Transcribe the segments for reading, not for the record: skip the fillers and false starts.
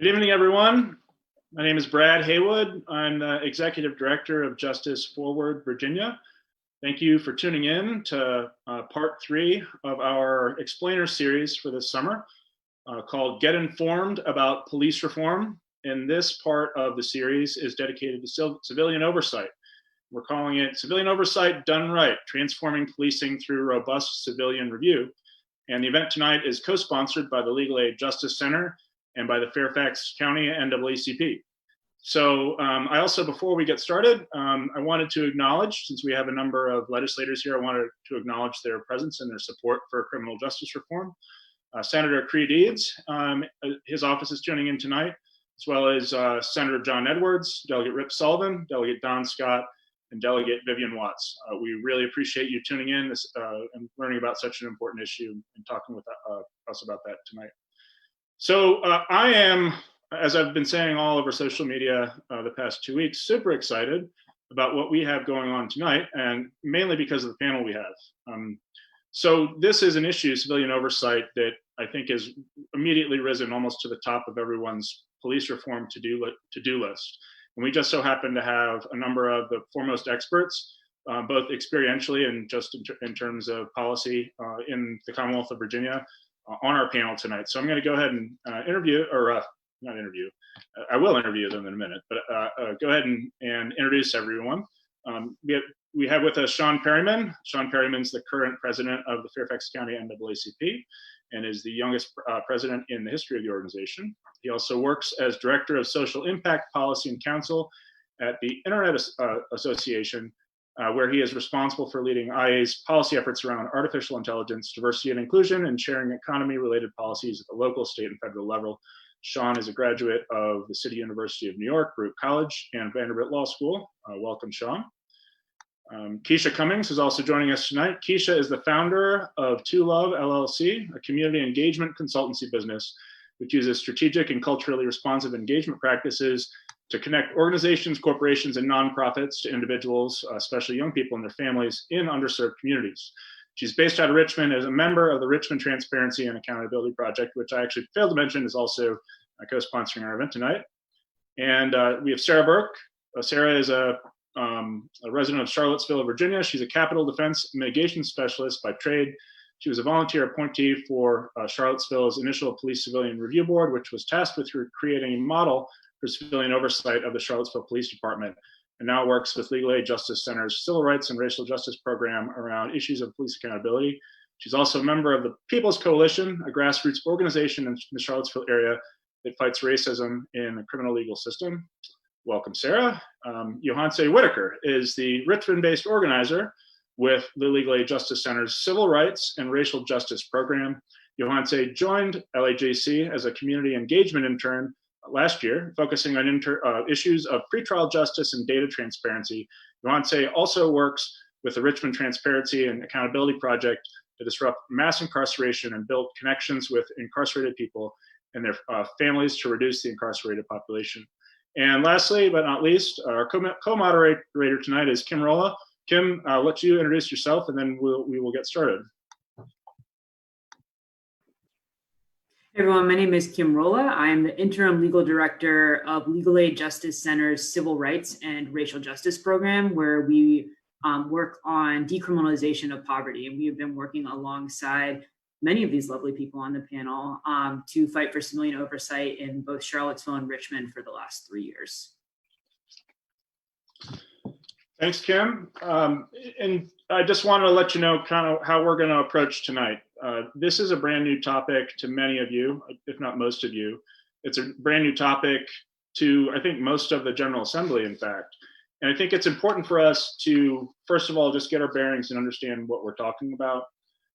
Good evening, everyone. My name is Brad Haywood. I'm the Executive Director of Justice Forward Virginia. Thank you for tuning in to part 3 of our explainer series for this summer called Get Informed About Police Reform. And this part of the series is dedicated to civilian oversight. We're calling it Civilian Oversight Done Right, Transforming Policing Through Robust Civilian Review. And the event tonight is co-sponsored by the Legal Aid Justice Center and by the Fairfax County NAACP. So I also, before we get started, I wanted to acknowledge, since we have a number of legislators here, I wanted to acknowledge their presence and their support for criminal justice reform. Senator Creed Eads, his office is tuning in tonight, as well as Senator John Edwards, Delegate Rip Sullivan, Delegate Don Scott, and Delegate Vivian Watts. We really appreciate you tuning in and learning about such an important issue and talking with us about that tonight. So I am, as I've been saying all over social media the past 2 weeks, super excited about what we have going on tonight, and mainly because of the panel we have. So this is an issue, civilian oversight, that I think has immediately risen almost to the top of everyone's police reform to-do list. And we just so happen to have a number of the foremost experts, both experientially and just in terms of policy in the Commonwealth of Virginia, on our panel tonight. So I'm going to go ahead and I will interview them in a minute, but go ahead and introduce everyone. We have with us Sean Perryman. Sean Perryman's the current president of the Fairfax County NAACP and is the youngest president in the history of the organization. He also works as director of social impact policy and counsel at the Internet Association, where he is responsible for leading IA's policy efforts around artificial intelligence, diversity and inclusion, and sharing economy-related policies at the local, state, and federal level. Sean is a graduate of the City University of New York, Baruch College, and Vanderbilt Law School. Welcome, Sean. Keisha Cummings is also joining us tonight. Keisha is the founder of To Love LLC, a community engagement consultancy business which uses strategic and culturally responsive engagement practices to connect organizations, corporations, and nonprofits to individuals, especially young people and their families, in underserved communities. She's based out of Richmond as a member of the Richmond Transparency and Accountability Project, which I actually failed to mention is also co-sponsoring our event tonight. And we have Sarah Burke. Sarah is a resident of Charlottesville, Virginia. She's a capital defense mitigation specialist by trade. She was a volunteer appointee for Charlottesville's initial Police Civilian Review Board, which was tasked with creating a model for civilian oversight of the Charlottesville Police Department, and now works with Legal Aid Justice Center's Civil Rights and Racial Justice Program around issues of police accountability. She's also a member of the People's Coalition, a grassroots organization in the Charlottesville area that fights racism in the criminal legal system. Welcome, Sarah. Johanse Whitaker is the Richmond-based organizer with the Legal Aid Justice Center's Civil Rights and Racial Justice Program. Johanse joined LAJC as a community engagement intern last year, focusing on issues of pretrial justice and data transparency. Johanse also works with the Richmond Transparency and Accountability Project to disrupt mass incarceration and build connections with incarcerated people and their families to reduce the incarcerated population. And lastly, but not least, our co-moderator tonight is Kim Rolla. Kim, I'll let you introduce yourself and then we will get started. Hey everyone, my name is Kim Rolla. I am the interim legal director of Legal Aid Justice Center's Civil Rights and Racial Justice Program, where we work on decriminalization of poverty. And we have been working alongside many of these lovely people on the panel to fight for civilian oversight in both Charlottesville and Richmond for the last 3 years. Thanks, Kim. And I just wanted to let you know kind of how we're going to approach tonight. This is a brand new topic to many of you, if not most of you. It's a brand new topic to, I think, most of the General Assembly, in fact. And I think it's important for us to, first of all, just get our bearings and understand what we're talking about.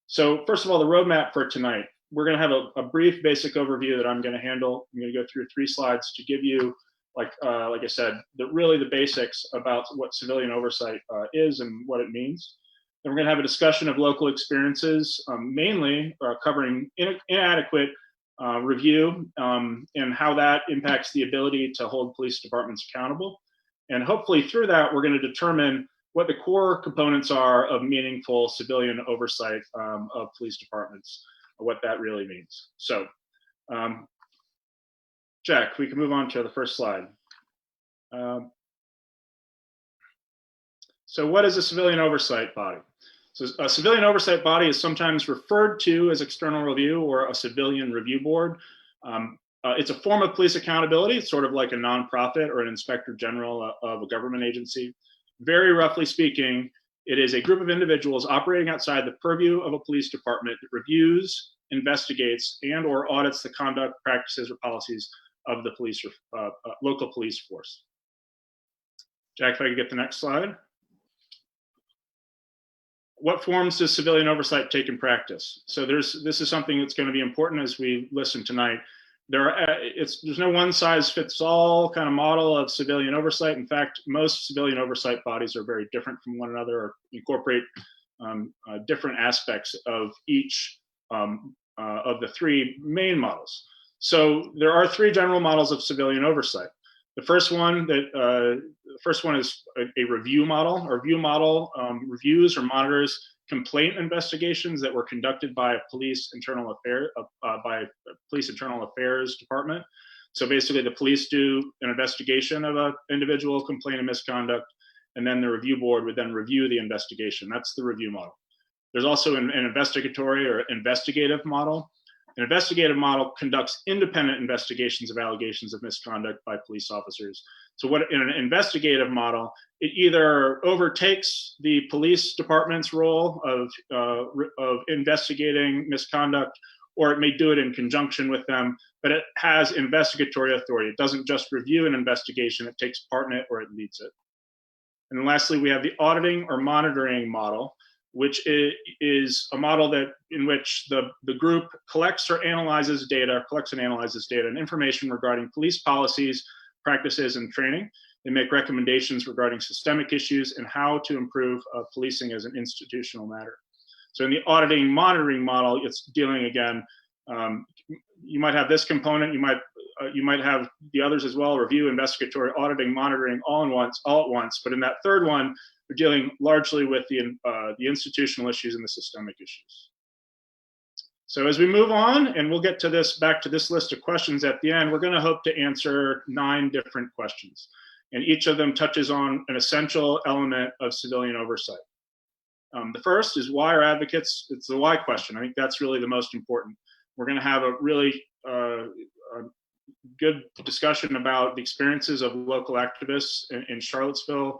So first of all, the roadmap for tonight, we're going to have a brief basic overview that I'm going to handle. I'm going to go through 3 slides to give you, like I said, really the basics about what civilian oversight is and what it means. Then we're going to have a discussion of local experiences, mainly covering inadequate review and how that impacts the ability to hold police departments accountable. And hopefully through that, we're going to determine what the core components are of meaningful civilian oversight of police departments, what that really means. So Jack, we can move on to the first slide. So what is a civilian oversight body? So a civilian oversight body is sometimes referred to as external review or a civilian review board. It's a form of police accountability. It's sort of like a nonprofit or an inspector general of a government agency. Very roughly speaking, it is a group of individuals operating outside the purview of a police department that reviews, investigates, and or audits the conduct, practices, or policies of the police or local police force. Jack, if I could get the next slide. What forms does civilian oversight take in practice? So this is something that's going to be important as we listen tonight. There's no one size fits all kind of model of civilian oversight. In fact, most civilian oversight bodies are very different from one another or incorporate different aspects of each of the three main models. So there are three general models of civilian oversight. The first one is a review model. A review model reviews or monitors complaint investigations that were conducted by a police internal affairs department. So basically, the police do an investigation of an individual complaint of misconduct, and then the review board would then review the investigation. That's the review model. There's also an investigatory or investigative model. An investigative model conducts independent investigations of allegations of misconduct by police officers. So what in an investigative model, it either overtakes the police department's role of investigating misconduct, or it may do it in conjunction with them, but it has investigatory authority. It doesn't just review an investigation, it takes part in it or it leads it. And then lastly, we have the auditing or monitoring model, which is a model in which the group collects and analyzes data and information regarding police policies, practices, and training. They make recommendations regarding systemic issues and how to improve policing as an institutional matter. So in the auditing monitoring model, it's dealing again, you might have this component, you might have the others as well, review, investigatory, auditing, monitoring all at once. But in that third one, we're dealing largely with the institutional issues and the systemic issues. So as we move on, and we'll get to back to this list of questions at the end, we're going to hope to answer 9 different questions. And each of them touches on an essential element of civilian oversight. The first is, why are advocates? It's the why question. I think that's really the most important. We're going to have a really good discussion about the experiences of local activists in Charlottesville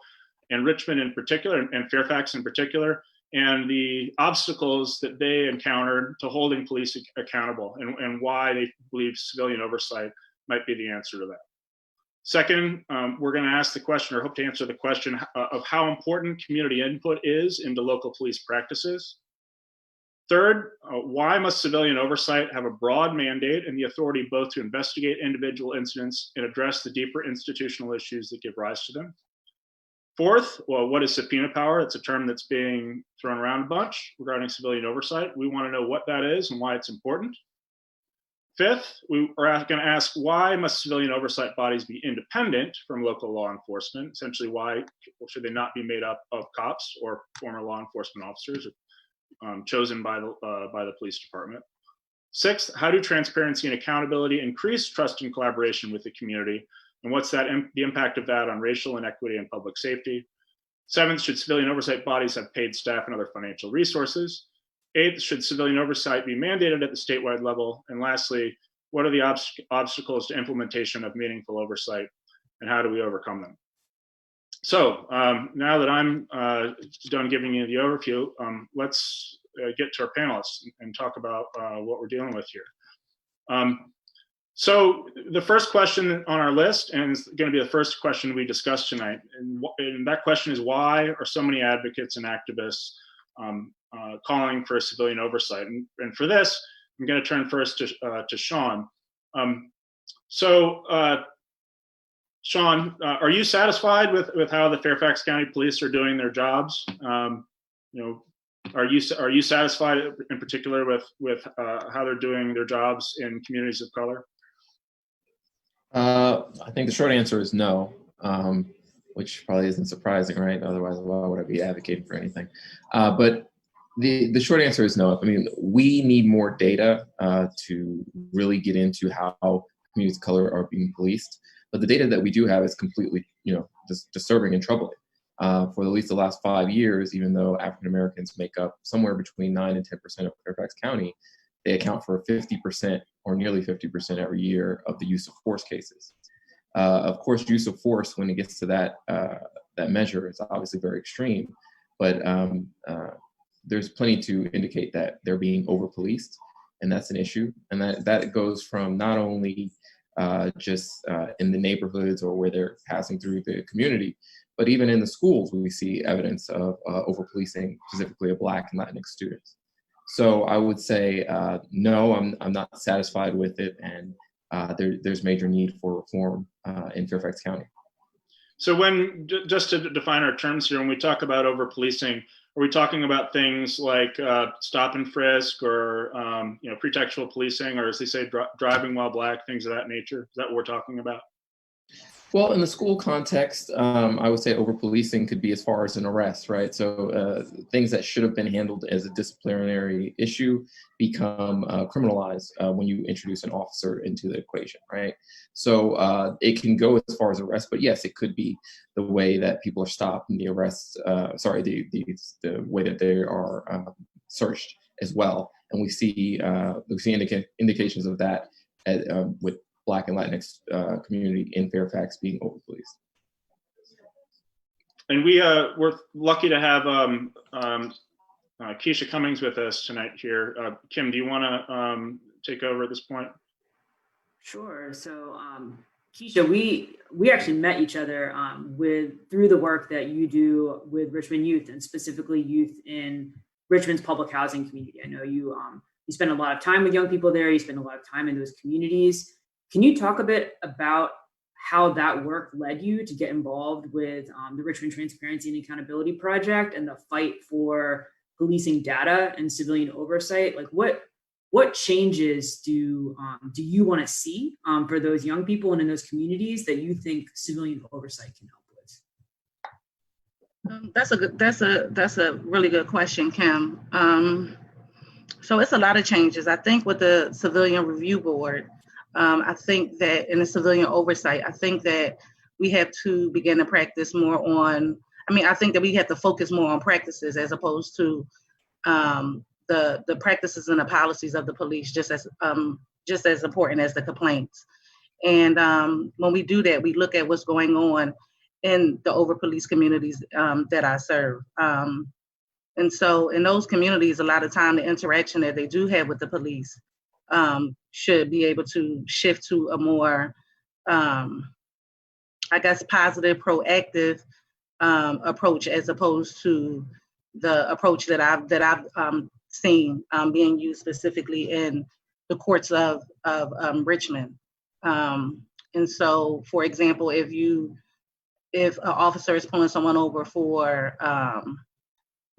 and Richmond in particular, and Fairfax in particular, and the obstacles that they encountered to holding police accountable, and why they believe civilian oversight might be the answer to that. Second, we're going to ask the question, or hope to answer the question, of how important community input is into local police practices. Third, why must civilian oversight have a broad mandate and the authority both to investigate individual incidents and address the deeper institutional issues that give rise to them? Fourth, well, what is subpoena power? It's a term that's being thrown around a bunch regarding civilian oversight. We want to know what that is and why it's important. Fifth, we are going to ask, why must civilian oversight bodies be independent from local law enforcement? Essentially, why should they not be made up of cops or former law enforcement officers chosen by the police department? Sixth, how do transparency and accountability increase trust and collaboration with the community? And what's the impact of that on racial inequity and public safety? Seventh, should civilian oversight bodies have paid staff and other financial resources? Eighth, should civilian oversight be mandated at the statewide level? And lastly, what are the obstacles to implementation of meaningful oversight, and how do we overcome them? So now that I'm done giving you the overview, let's get to our panelists and talk about what we're dealing with here. So the first question on our list, and it's going to be the first question we discuss tonight, and that question is, why are so many advocates and activists calling for civilian oversight? And for this, I'm going to turn first to Sean. Sean, are you satisfied with how the Fairfax County Police are doing their jobs? Are you satisfied in particular with how they're doing their jobs in communities of color? I think the short answer is no, which probably isn't surprising, right? Otherwise, why would I be advocating for anything? But the short answer is no. I mean, we need more data to really get into how communities of color are being policed. But the data that we do have is completely, disturbing and troubling. For at least the last 5 years, even though African Americans make up somewhere between 9 and 10% of Fairfax County, they account for 50% or nearly 50% every year of the use of force cases. Of course, use of force, when it gets to that measure, is obviously very extreme, but there's plenty to indicate that they're being over-policed, and that's an issue. And that goes from not only just in the neighborhoods or where they're passing through the community, but even in the schools, we see evidence of over-policing, specifically of Black and Latinx students. So I would say, no, I'm not satisfied with it, and there's major need for reform in Fairfax County. So just to define our terms here, when we talk about over-policing, are we talking about things like stop and frisk or pretextual policing, or as they say, driving while Black, things of that nature? Is that what we're talking about? Well, in the school context, I would say over-policing could be as far as an arrest, right? So things that should have been handled as a disciplinary issue become criminalized when you introduce an officer into the equation, right? So it can go as far as arrest, but yes, it could be the way that people are stopped and the arrests, the way that they are searched as well. And we see indications of that with Black and Latinx community in Fairfax being over-policed. And we're lucky to have Keisha Cummings with us tonight here. Kim, do you want to take over at this point? Sure. So Keisha, we actually met each other through the work that you do with Richmond youth, and specifically youth in Richmond's public housing community. I know you spend a lot of time with young people there. You spend a lot of time in those communities. Can you talk a bit about how that work led you to get involved with the Richmond Transparency and Accountability Project and the fight for policing data and civilian oversight? Like, what changes do you want to see for those young people and in those communities that you think civilian oversight can help with? That's a really good question, Kim. So it's a lot of changes. I think with the Civilian Review Board, I think that in the civilian oversight, I think that we have to begin to practice more on, I think that we have to focus more on practices as opposed to the practices and the policies of the police, just as important as the complaints. And when we do that, we look at what's going on in the over-police communities that I serve. And so in those communities, a lot of time, the interaction that they do have with the police should be able to shift to a more, positive, proactive approach, as opposed to the approach that I've seen being used specifically in the courts of Richmond. And so, for example, if an officer is pulling someone over for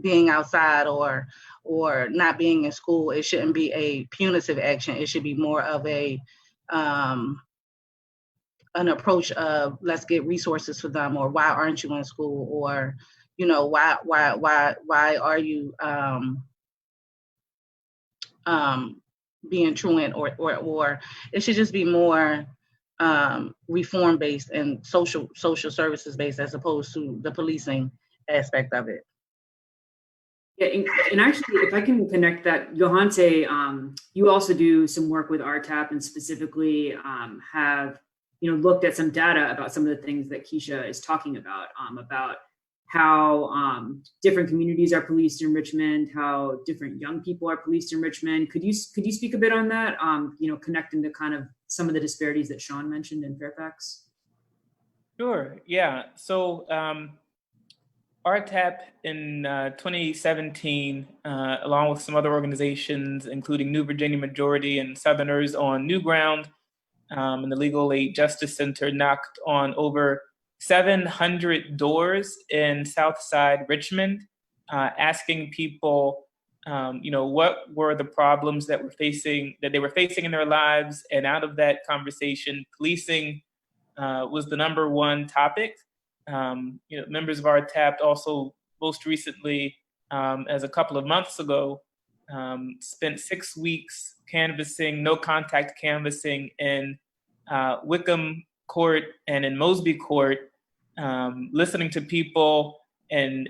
being outside or not being in school, it shouldn't be a punitive action. It should be more of a an approach of, let's get resources for them, or why aren't you in school, or why are you being truant, or it should just be more reform based and social services based, as opposed to the policing aspect of it. Yeah, and actually, if I can connect that, Johante, you also do some work with RTAP, and specifically have looked at some data about some of the things that Keisha is talking about how different communities are policed in Richmond, how different young people are policed in Richmond. Could you speak a bit on that? Connecting to kind of some of the disparities that Sean mentioned in Fairfax. Sure. Yeah. So RTAP in 2017, along with some other organizations, including New Virginia Majority and Southerners on New Ground, and the Legal Aid Justice Center, knocked on over 700 doors in Southside Richmond, asking people, what were the problems that they were facing in their lives. And out of that conversation, policing was the number one topic. Members of RTAP also most recently, as a couple of months ago, spent 6 weeks canvassing, no contact canvassing in Wickham Court and in Mosby Court, listening to people and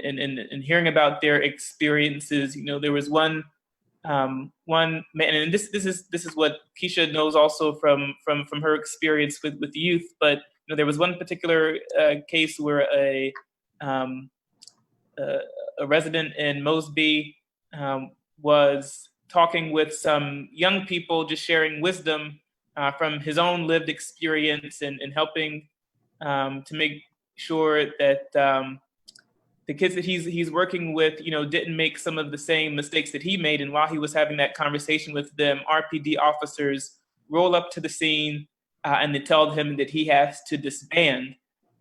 hearing about their experiences. There was one man, and this is what Keisha knows also from her experience with youth. But there was one particular case where a resident in Mosby was talking with some young people, just sharing wisdom from his own lived experience and helping to make sure that the kids that he's working with, didn't make some of the same mistakes that he made. And while he was having that conversation with them, RPD officers roll up to the scene and they tell him that he has to disband.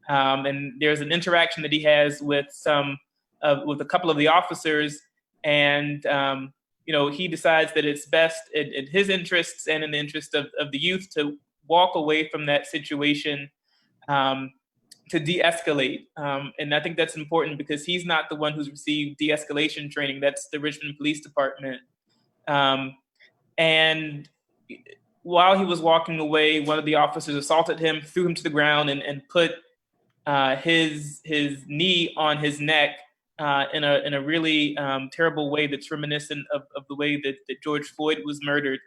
And there's an interaction that he has with a couple of the officers, and he decides that it's best in his interests and in the interest of the youth to walk away from that situation. To de-escalate. And I think that's important because he's not the one who's received de-escalation training. That's the Richmond Police Department. And while he was walking away, one of the officers assaulted him, threw him to the ground, and put his knee on his neck in a really terrible way that's reminiscent of the way that George Floyd was murdered.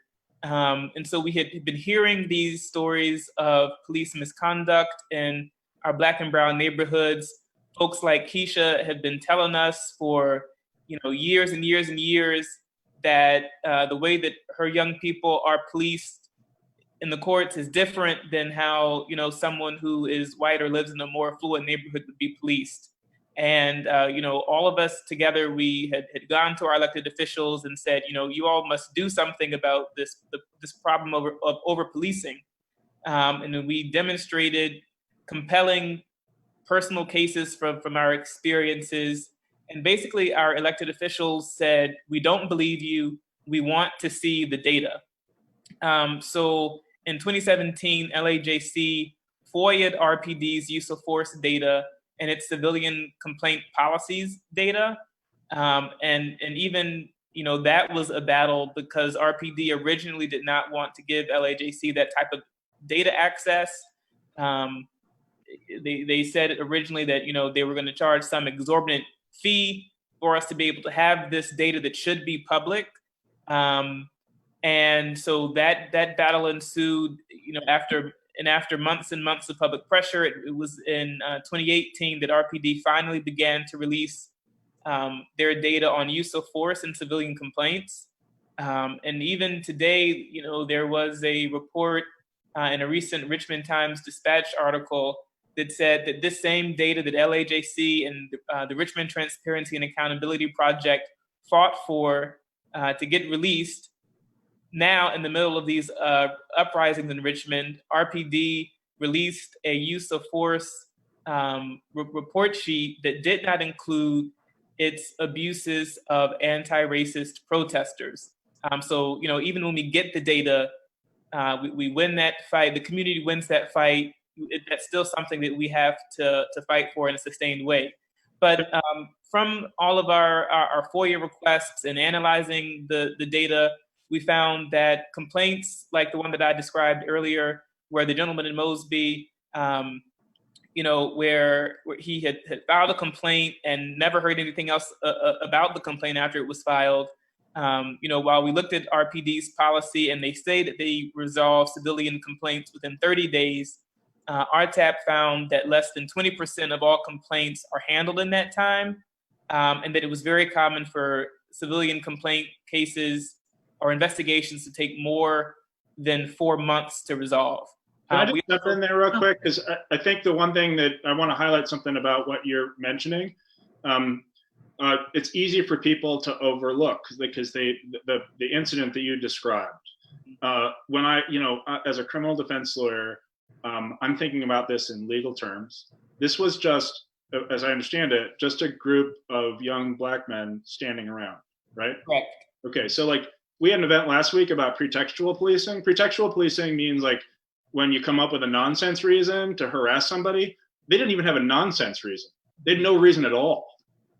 And so we had been hearing these stories of police misconduct in our Black and brown neighborhoods. Folks like Keisha have been telling us for years and years and years that the way that her young people are policed in the courts is different than how someone who is white or lives in a more affluent neighborhood would be policed. And all of us together, we had gone to our elected officials and said, you all must do something about this problem of over policing. And then we demonstrated compelling personal cases from our experiences. And basically our elected officials said, we don't believe you, we want to see the data. So in 2017, LAJC FOIA'd RPD's use of force data and its civilian complaint policies data. And even, that was a battle because RPD originally did not want to give LAJC that type of data access. They said originally that they were going to charge some exorbitant fee for us to be able to have this data that should be public, and so that battle ensued. After months and months of public pressure, it was in 2018 that RPD finally began to release their data on use of force in civilian complaints. And even today, there was a report in a recent Richmond Times-Dispatch article that said that this same data that LAJC and the Richmond Transparency and Accountability Project fought for to get released, now in the middle of these uprisings in Richmond, RPD released a use of force report sheet that did not include its abuses of anti-racist protesters. So, even when we get the data, we win that fight, the community wins that fight, that's still something that we have to fight for in a sustained way. But from all of our FOIA requests and analyzing the data, we found that complaints like the one that I described earlier, where the gentleman in Mosby, where he had filed a complaint and never heard anything else about the complaint after it was filed. While we looked at RPD's policy and they say that they resolve civilian complaints within 30 days, RTAP found that less than 20% of all complaints are handled in that time, and that it was very common for civilian complaint cases or investigations to take more than 4 months to resolve. Can I just jump in there real quick? Because I think the one thing that I want to highlight something about what you're mentioning. It's easy for people to overlook because the incident that you described. When I, as a criminal defense lawyer, I'm thinking about this in legal terms. This was just, as I understand it, just a group of young Black men standing around, right? Correct. Okay, so we had an event last week about pretextual policing. Pretextual policing means when you come up with a nonsense reason to harass somebody, they didn't even have a nonsense reason. They had no reason at all.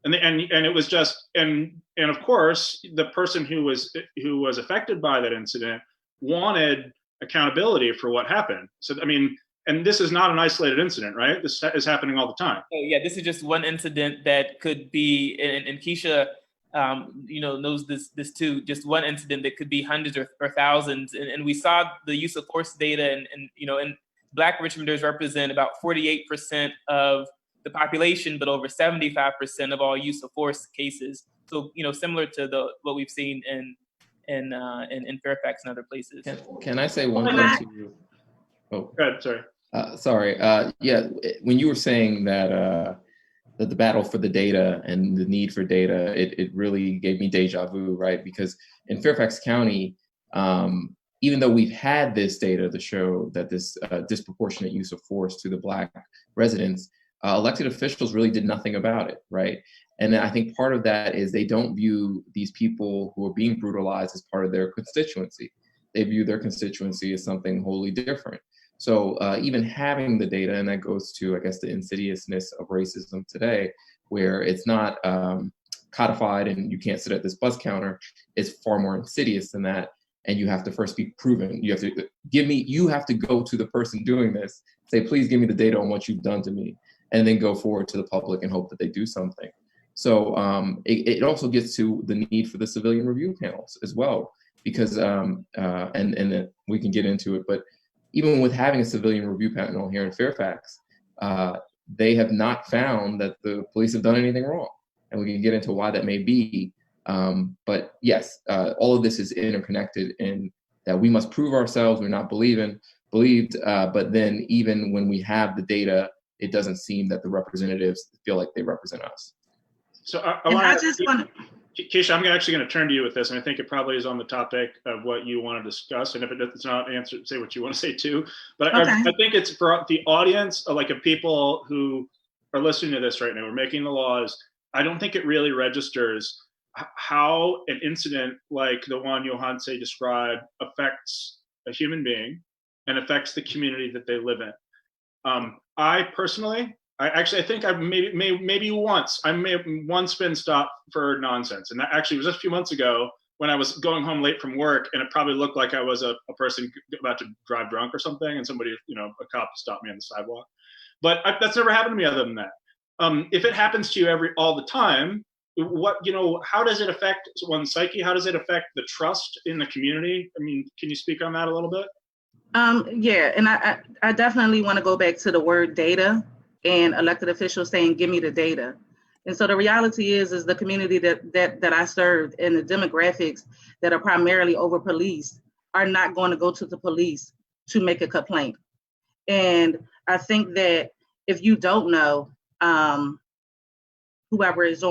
And it was just, and of course, the person who was affected by that incident wanted accountability for what happened. So, I mean, and this is not an isolated incident, right? This is happening all the time. Oh yeah, this is just one incident that could be, and Keisha, knows this too. Just one incident that could be hundreds or thousands. And we saw the use of force data, and Black Richmonders represent about 48% of the population, but over 75% of all use of force cases. So similar to what we've seen in Fairfax and other places. Can I say one thing to you? Oh, go ahead. Sorry. Sorry. Yeah, when you were saying that the battle for the data and the need for data, it really gave me deja vu, right? Because in Fairfax County, even though we've had this data to show that this disproportionate use of force to the Black residents, elected officials really did nothing about it, right? And I think part of that is they don't view these people who are being brutalized as part of their constituency. They view their constituency as something wholly different. So even having the data, and that goes to, I guess, the insidiousness of racism today, where it's not codified and you can't sit at this bus counter, is far more insidious than that. And you have to first be proven. You have to go to the person doing this, say, please give me the data on what you've done to me, and then go forward to the public and hope that they do something. So it also gets to the need for the civilian review panels as well, because, and we can get into it, but even with having a civilian review panel here in Fairfax, they have not found that the police have done anything wrong. And we can get into why that may be. But yes, all of this is interconnected in that we must prove ourselves, we're not believed, but then even when we have the data, it doesn't seem that the representatives feel like they represent us. So Keisha, I'm actually going to turn to you with this, and I think it probably is on the topic of what you want to discuss. And if it's not, say what you want to say too. But okay. I think it's for the audience, like of people who are listening to this right now. We're making the laws. I don't think it really registers how an incident like the one Johanse described affects a human being and affects the community that they live in. I personally, I think I maybe once been stopped for nonsense, and that actually was just a few months ago when I was going home late from work, and it probably looked like I was a person about to drive drunk or something, and somebody, a cop stopped me on the sidewalk. But that's never happened to me other than that. If it happens to you all the time, how does it affect one's psyche? How does it affect the trust in the community? I mean, can you speak on that a little bit? Yeah, and I definitely want to go back to the word data and elected officials saying, give me the data. And so the reality is the community that I served and the demographics that are primarily over policed are not going to go to the police to make a complaint. And I think that if you don't know, whoever is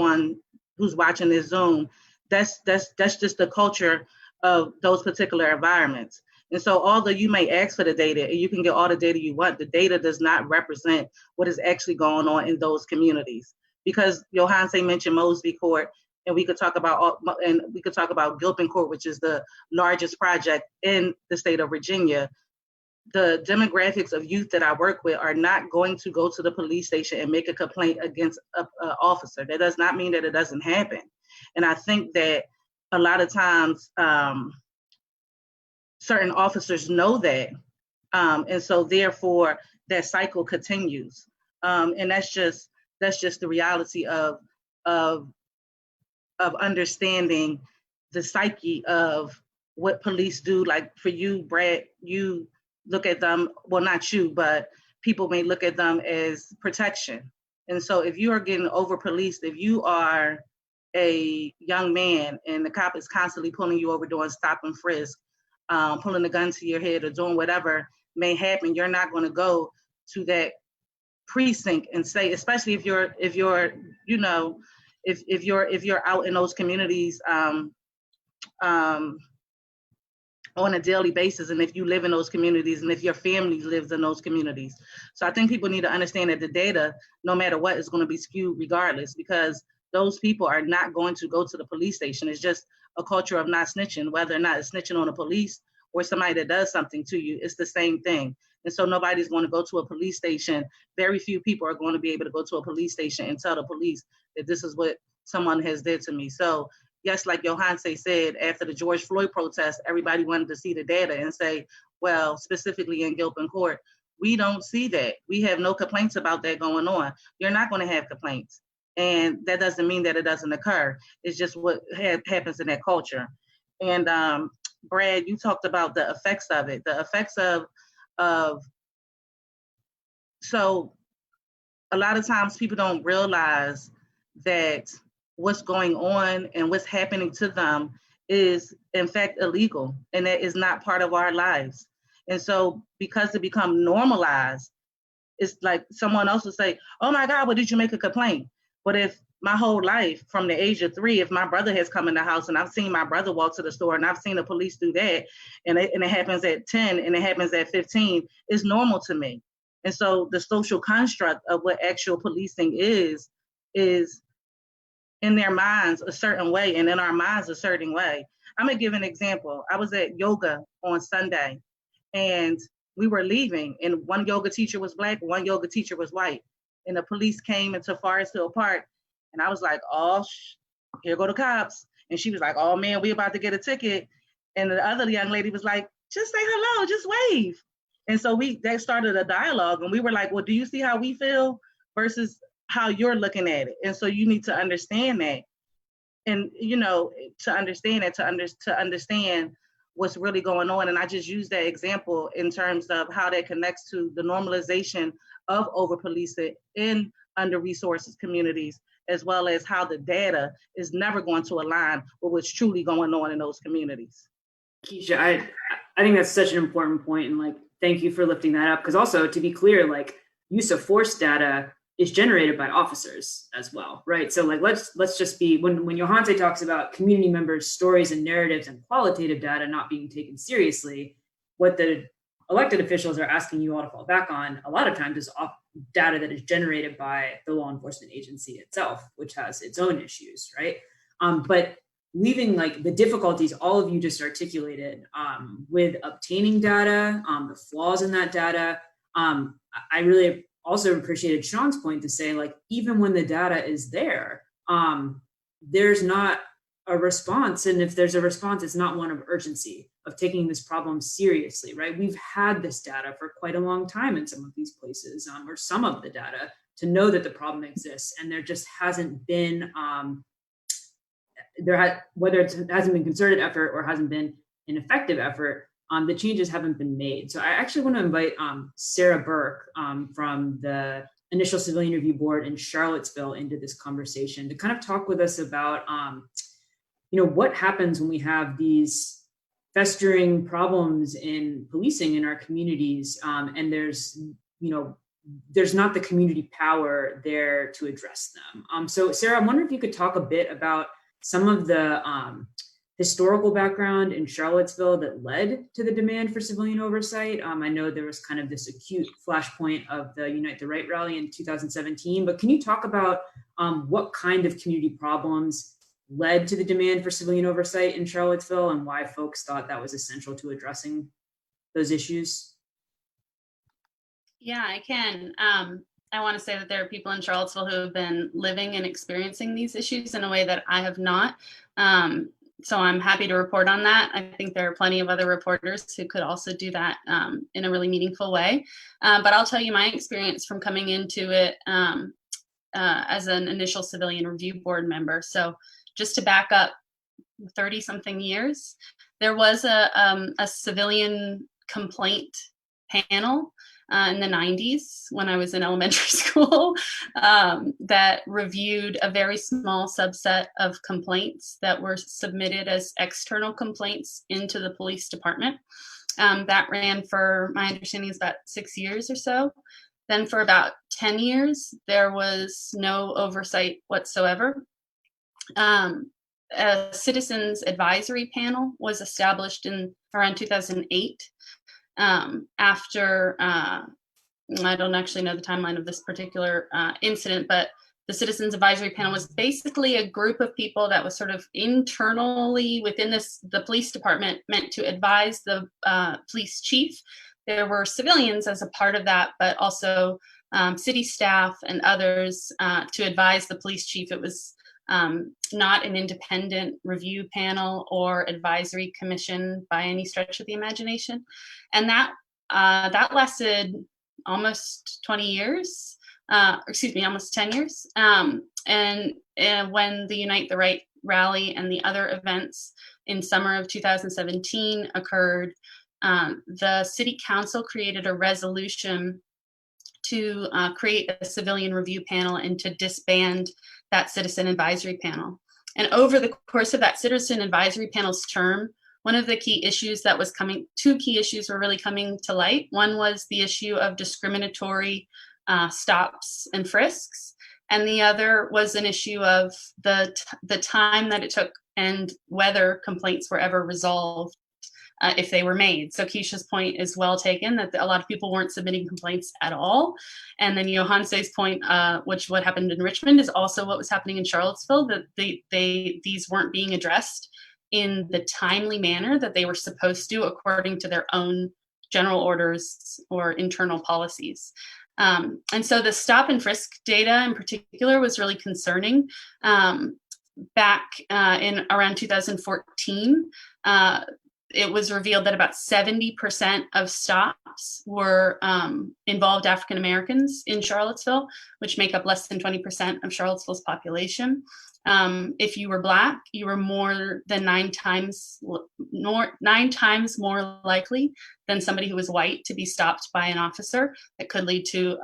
who's watching this Zoom, that's just the culture of those particular environments. And so although you may ask for the data and you can get all the data you want, the data does not represent what is actually going on in those communities. Because Johanse mentioned Mosby Court, and we could talk about Gilpin Court, which is the largest project in the state of Virginia. The demographics of youth that I work with are not going to go to the police station and make a complaint against an officer. That does not mean that it doesn't happen. And I think that a lot of times, certain officers know that, and so therefore that cycle continues, and that's just the reality of understanding the psyche of what police do. Like for you, Brad, you look at them, well, not you, but people may look at them as protection. And so if you are getting over policed, if you are a young man and the cop is constantly pulling you over doing stop and frisk, pulling a gun to your head or doing whatever may happen, you're not going to go to that precinct and say, especially if you're out in those communities on a daily basis, and if you live in those communities and if your family lives in those communities. So I think people need to understand that the data, no matter what, is going to be skewed regardless, because those people are not going to go to the police station. It's just a culture of not snitching, whether or not it's snitching on the police or somebody that does something to you. It's the same thing. And so nobody's going to go to a police station. Very few people are going to be able to go to a police station and tell the police that this is what someone has did to me. So yes, like Johanse said, after the George Floyd protest, everybody wanted to see the data and say, well, specifically in Gilpin Court, we don't see that. We have no complaints about that going on. You're not going to have complaints. And that doesn't mean that it doesn't occur. It's just what happens in that culture. And Brad, you talked about the effects of it. The effects of so a lot of times people don't realize that what's going on and what's happening to them is in fact illegal, and that is not part of our lives. And so because it become normalized, it's like someone else will say, oh my God, well, did you make a complaint? But if my whole life from the age of 3, if my brother has come in the house and I've seen my brother walk to the store and I've seen the police do that, and it happens at 10 and it happens at 15, it's normal to me. And so the social construct of what actual policing is in their minds a certain way and in our minds a certain way. I'm gonna give an example. I was at yoga on Sunday and we were leaving, and one yoga teacher was Black, one yoga teacher was white. And the police came into Forest Hill Park, and I was like, oh, here go the cops. And she was like, oh man, we about to get a ticket. And the other young lady was like, just say hello, just wave. And so that started a dialogue, and we were like, well, do you see how we feel versus how you're looking at it? And so you need to understand that. And, you know, to understand that, to understand what's really going on. And I just use that example in terms of how that connects to the normalization of over-policing in under-resourced communities, as well as how the data is never going to align with what's truly going on in those communities. Keisha, I think that's such an important point, and like, thank you for lifting that up. Because also, to be clear, like, use of force data is generated by officers as well, right? So like, let's just be, when Johanse talks about community members' stories and narratives and qualitative data not being taken seriously, what the elected officials are asking you all to fall back on a lot of times is data that is generated by the law enforcement agency itself, which has its own issues, right? But leaving like the difficulties all of you just articulated with obtaining data, the flaws in that data, I really also appreciated Sean's point to say, like, even when the data is there, there's not a response. And if there's a response, it's not one of urgency, of taking this problem seriously, right? We've had this data for quite a long time in some of these places, or some of the data, to know that the problem exists. And there just hasn't been, whether it hasn't been concerted effort or hasn't been an effective effort, the changes haven't been made. So I actually want to invite Sarah Burke from the Initial Civilian Review Board in Charlottesville into this conversation to kind of talk with us about, what happens when we have these festering problems in policing in our communities, and there's not the community power there to address them. So Sarah, I wonder if you could talk a bit about some of the historical background in Charlottesville that led to the demand for civilian oversight. I know there was kind of this acute flashpoint of the Unite the Right rally in 2017, but can you talk about what kind of community problems led to the demand for civilian oversight in Charlottesville and why folks thought that was essential to addressing those issues? Yeah, I can. I want to say that there are people in Charlottesville who have been living and experiencing these issues in a way that I have not. So I'm happy to report on that. I think there are plenty of other reporters who could also do that in a really meaningful way. But I'll tell you my experience from coming into it as an initial civilian review board member. So just to back up 30-something years, there was a civilian complaint panel in the 90s when I was in elementary school that reviewed a very small subset of complaints that were submitted as external complaints into the police department. That ran for, my understanding is about 6 years or so. Then for about 10 years, there was no oversight whatsoever. A citizens advisory panel was established in around 2008. After, I don't actually know the timeline of this particular incident, but the Citizens Advisory Panel was basically a group of people that was sort of internally within the police department meant to advise the police chief. There were civilians as a part of that, but also city staff and others to advise the police chief. It was not an independent review panel or advisory commission by any stretch of the imagination. And that lasted almost 20 years, almost 10 years. And when the Unite the Right rally and the other events in summer of 2017 occurred, the city council created a resolution to create a civilian review panel and to disband that citizen advisory panel. And over the course of that citizen advisory panel's term, one of the key issues that was two key issues were really coming to light. One was the issue of discriminatory stops and frisks, and the other was an issue of the time that it took and whether complaints were ever resolved if they were made. So Keisha's point is well taken, that a lot of people weren't submitting complaints at all. And then Johanse's point, which what happened in Richmond is also what was happening in Charlottesville, that these weren't being addressed in the timely manner that they were supposed to according to their own general orders or internal policies. And so the stop and frisk data in particular was really concerning. Back in around 2014, it was revealed that about 70% of stops were involved African Americans in Charlottesville, which make up less than 20% of Charlottesville's population. If you were Black, you were more than 9 times more likely than somebody who was white to be stopped by an officer that could lead to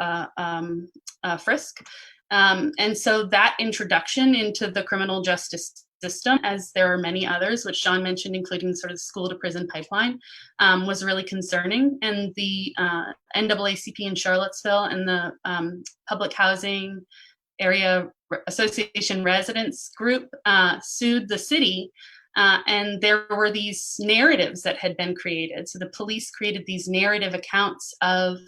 a frisk. And so that introduction into the criminal justice system, as there are many others, which Sean mentioned, including sort of the school to prison pipeline, was really concerning. And the NAACP in Charlottesville and the Public Housing Area Association Residents Group sued the city, and there were these narratives that had been created. So the police created these narrative accounts of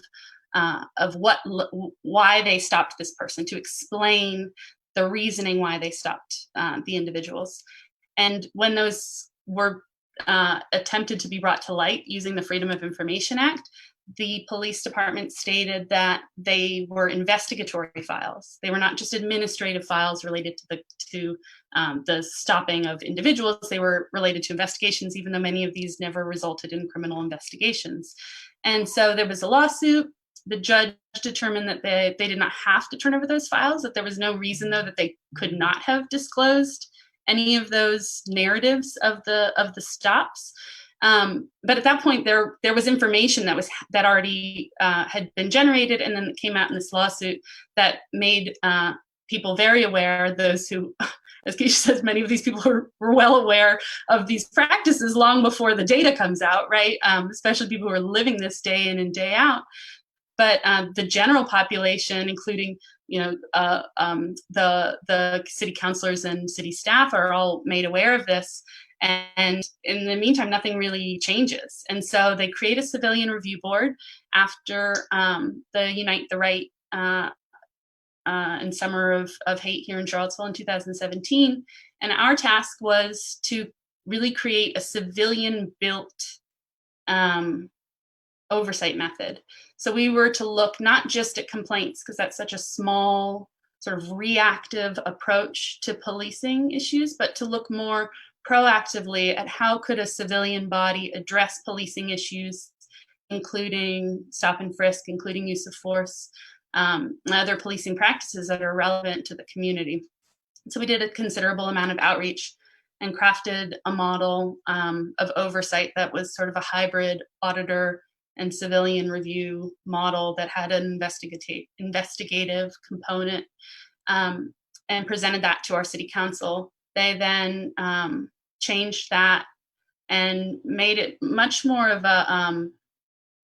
why they stopped this person, to explain the reasoning why they stopped the individuals. And when those were attempted to be brought to light using the Freedom of Information Act, the police department stated that they were investigatory files. They were not just administrative files related to the stopping of individuals. They were related to investigations, even though many of these never resulted in criminal investigations. And so there was a lawsuit. The judge determined that they did not have to turn over those files, that there was no reason, though, that they could not have disclosed any of those narratives of the stops. But at that point, there was information that already had been generated, and then it came out in this lawsuit that made people very aware. Those who, as Keisha says, many of these people were well aware of these practices long before the data comes out, right? Especially people who are living this day in and day out. But the general population, including the city councilors and city staff, are all made aware of this. And in the meantime, nothing really changes. And so they create a civilian review board after the Unite the Right and Summer of Hate here in Charlottesville in 2017. And our task was to really create a civilian-built oversight method. So we were to look not just at complaints, because that's such a small sort of reactive approach to policing issues, but to look more proactively at how could a civilian body address policing issues, including stop and frisk, including use of force, other policing practices that are relevant to the community. So we did a considerable amount of outreach and crafted a model of oversight that was sort of a hybrid auditor and civilian review model that had an investigative component, and presented that to our city council. They then changed that and made it much more of a,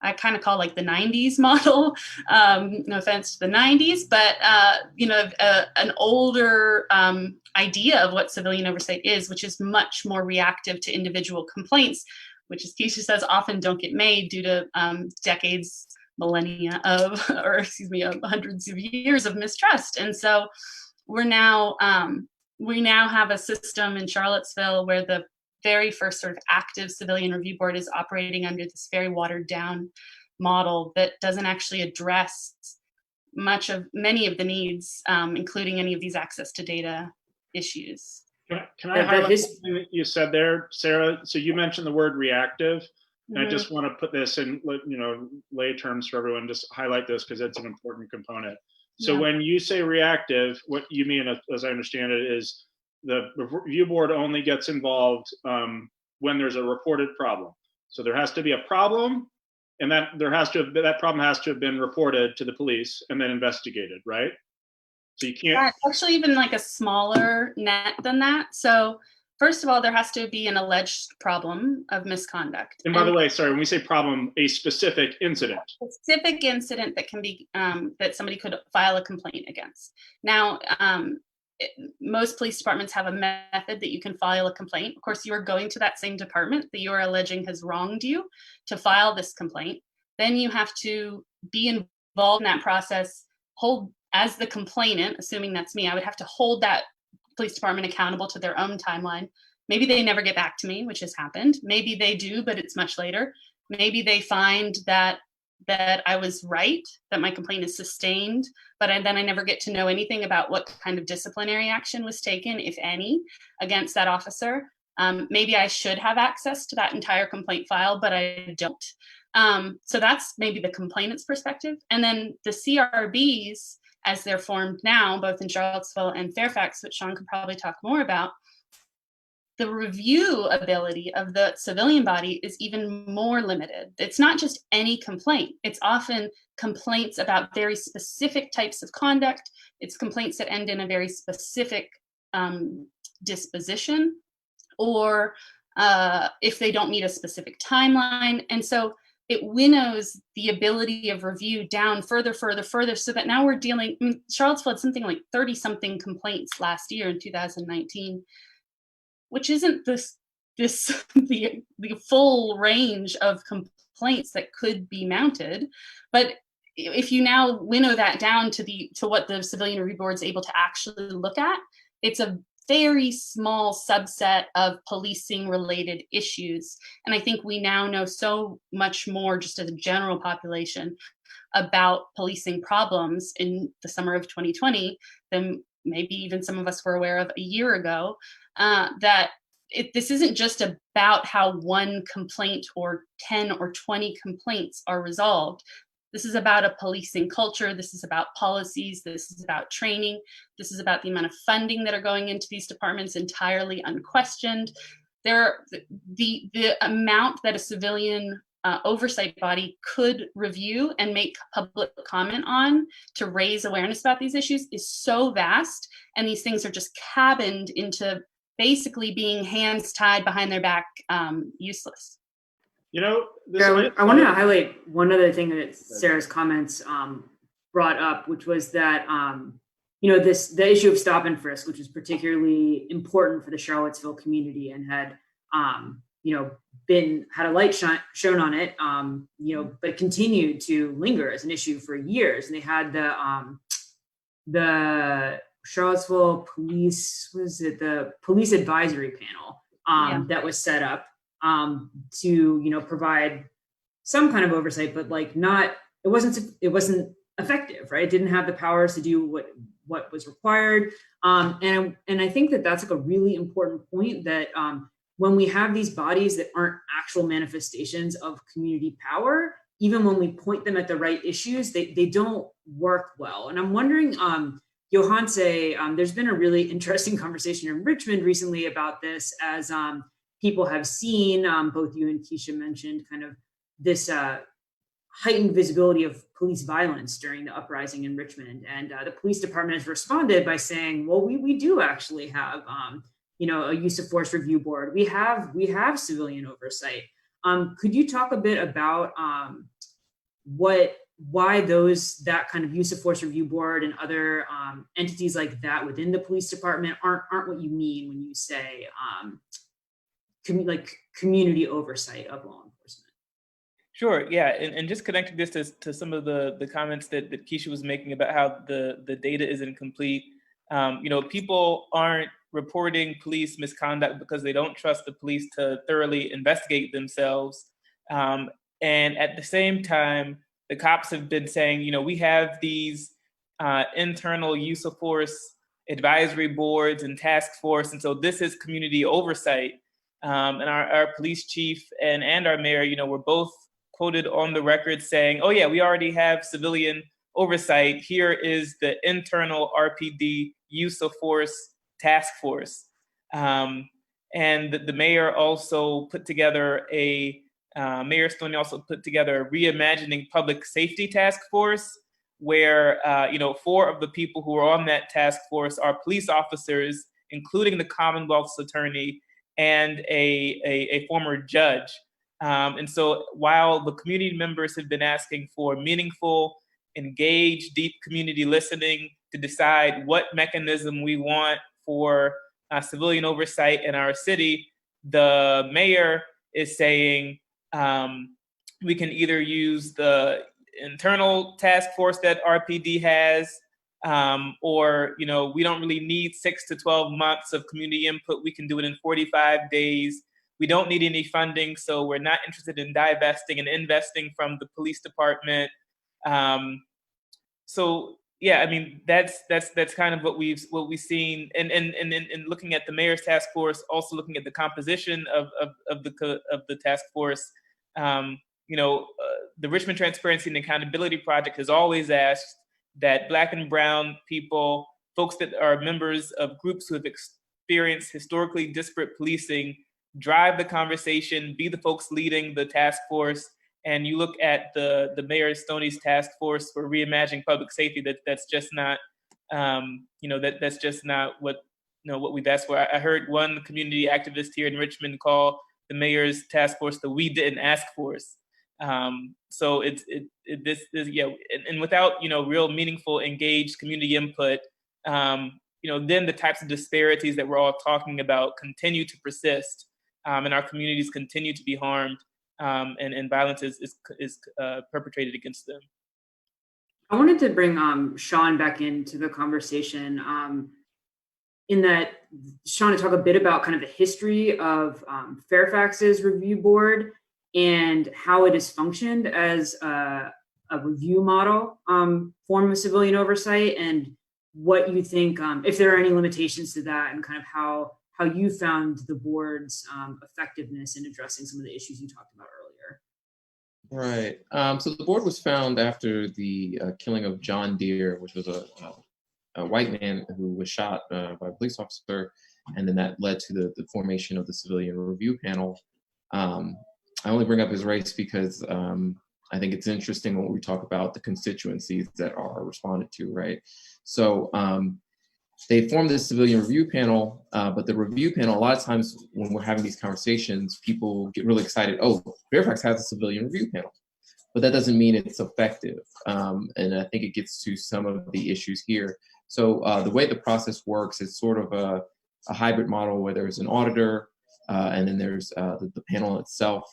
I kind of call like the 90s model. No offense to the 90s, but an older idea of what civilian oversight is, which is much more reactive to individual complaints, which, as Keisha says, often don't get made due to decades, millennia of hundreds of years of mistrust. And so we now have a system in Charlottesville where the very first sort of active civilian review board is operating under this very watered down model that doesn't actually address many of the needs, including any of these access to data issues. Can I highlight something that you said there, Sarah? So you mentioned the word reactive, and I just want to put this in, lay terms for everyone. Just highlight this because it's an important component. So when you say reactive, what you mean, as I understand it, is the review board only gets involved when there's a reported problem. So there has to be a problem, and that problem has to have been reported to the police and then investigated, right? So you can't actually even like a smaller net than that. So first of all, there has to be an alleged problem of misconduct. And by the way, sorry, when we say problem, a specific incident. A specific incident that can be that somebody could file a complaint against. Now, most police departments have a method that you can file a complaint. Of course, you are going to that same department that you are alleging has wronged you to file this complaint. Then you have to be involved in that process, as the complainant, assuming that's me, I would have to hold that police department accountable to their own timeline. Maybe they never get back to me, which has happened. Maybe they do, but it's much later. Maybe they find that I was right, that my complaint is sustained, but then I never get to know anything about what kind of disciplinary action was taken, if any, against that officer. Maybe I should have access to that entire complaint file, but I don't. So that's maybe the complainant's perspective. And then the CRBs, as they're formed now, both in Charlottesville and Fairfax, which Sean could probably talk more about, the review ability of the civilian body is even more limited. It's not just any complaint. It's often complaints about very specific types of conduct. It's complaints that end in a very specific disposition, or if they don't meet a specific timeline. And so it winnows the ability of review down further, so that now we're dealing, Charlottesville had something like 30-something complaints last year in 2019, which isn't the full range of complaints that could be mounted. But if you now winnow that down to what the Civilian Review Board is able to actually look at, it's a very small subset of policing related issues. And I think we now know so much more, just as a general population, about policing problems in the summer of 2020 than maybe even some of us were aware of a year ago, that this isn't just about how one complaint or 10 or 20 complaints are resolved. This is about a policing culture. This is about policies. This is about training. This is about the amount of funding that are going into these departments, entirely unquestioned. The amount that a civilian oversight body could review and make public comment on to raise awareness about these issues is so vast, and these things are just cabined into basically being hands tied behind their back, useless. I want to highlight one other thing that Sarah's comments brought up, which was that the issue of stop and frisk, which was particularly important for the Charlottesville community and had had a light shown on it, but continued to linger as an issue for years. And they had the Charlottesville police, the police advisory panel that was set up to provide some kind of oversight, but it wasn't effective, right? It didn't have the powers to do what was required, and I think that's a really important point, that when we have these bodies that aren't actual manifestations of community power, even when we point them at the right issues, they don't work well. And I'm wondering, Johanse, there's been a really interesting conversation in Richmond recently about this, as people have seen, both you and Keisha mentioned, kind of this heightened visibility of police violence during the uprising in Richmond. And the police department has responded by saying, well, we do actually have, a use of force review board. We have civilian oversight. Could you talk a bit about why that kind of use of force review board and other entities like that within the police department aren't what you mean when you say community oversight of law enforcement? Sure, yeah, and just connecting this to some of the comments that Keisha was making about how the data is incomplete. People aren't reporting police misconduct because they don't trust the police to thoroughly investigate themselves. And at the same time, the cops have been saying, we have these internal use of force advisory boards and task force. And so this is community oversight. And our police chief and our mayor, were both quoted on the record saying, oh yeah, we already have civilian oversight. Here is the internal RPD use of force task force. And the mayor also put together Mayor Stoney also put together a reimagining public safety task force where, 4 of the people who are on that task force are police officers, including the Commonwealth's attorney and a former judge. And so while the community members have been asking for meaningful, engaged, deep community listening to decide what mechanism we want for civilian oversight in our city, the mayor is saying we can either use the internal task force that RPD has, or we don't really need 6 to 12 months of community input. We can do it in 45 days. We don't need any funding, so we're not interested in divesting and investing from the police department. So yeah, I mean that's kind of what we've seen, and looking at the mayor's task force, also looking at the composition of the task force. The Richmond Transparency and Accountability Project has always asked that Black and Brown people, folks that are members of groups who have experienced historically disparate policing, drive the conversation, be the folks leading the task force. And you look at the Mayor Stoney's task force for reimagining public safety, that's just not, that's just not what we've asked for. I heard one community activist here in Richmond call the mayor's task force the "we didn't ask force." So this and without real meaningful, engaged community input, then the types of disparities that we're all talking about continue to persist, and our communities continue to be harmed, and violence is perpetrated against them. I wanted to bring Sean back into the conversation. In that, Sean, to talk a bit about kind of the history of Fairfax's review board and how it has functioned as a review model form of civilian oversight, and what you think, if there are any limitations to that, and kind of how you found the board's effectiveness in addressing some of the issues you talked about earlier. Right. So the board was found after the killing of John Deere, which was a white man who was shot by a police officer, and then that led to the formation of the civilian review panel. I only bring up his race because I think it's interesting when we talk about the constituencies that are responded to, right? So they formed this civilian review panel, but the review panel, a lot of times when we're having these conversations, people get really excited. Oh, Fairfax has a civilian review panel, but that doesn't mean it's effective. And I think it gets to some of the issues here. So the way the process works is sort of a hybrid model where there's an auditor, and then there's the panel itself.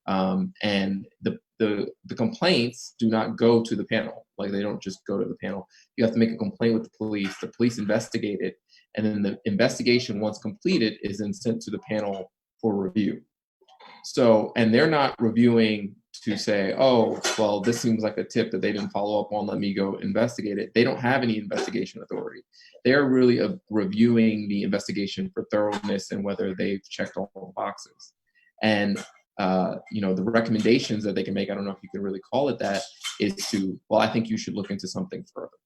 And the complaints do not go to the panel. Like, they don't just go to the panel. You have to make a complaint with the police investigate it, and then the investigation, once completed, is then sent to the panel for review. So, and they're not reviewing to say, oh, well, this seems like a tip that they didn't follow up on, let me go investigate it. They don't have any investigation authority. They're really reviewing the investigation for thoroughness and whether they've checked all the boxes. And the recommendations that they can make, I don't know if you can really call it that, is to, well, I think you should look into something further.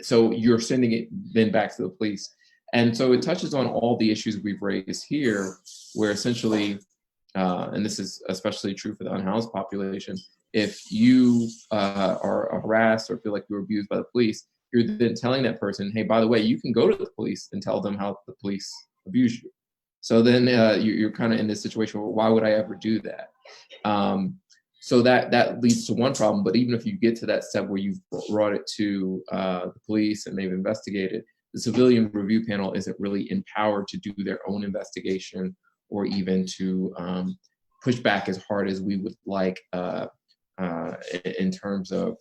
So you're sending it then back to the police. And so it touches on all the issues we've raised here, where essentially, and this is especially true for the unhoused population, if you are harassed or feel like you're abused by the police, you're then telling that person, hey, by the way, you can go to the police and tell them how the police abuse you. So then you're kind of in this situation where, why would I ever do that? So that leads to one problem. But even if you get to that step where you've brought it to the police and they've investigated, the civilian review panel isn't really empowered to do their own investigation or even to push back as hard as we would like in terms of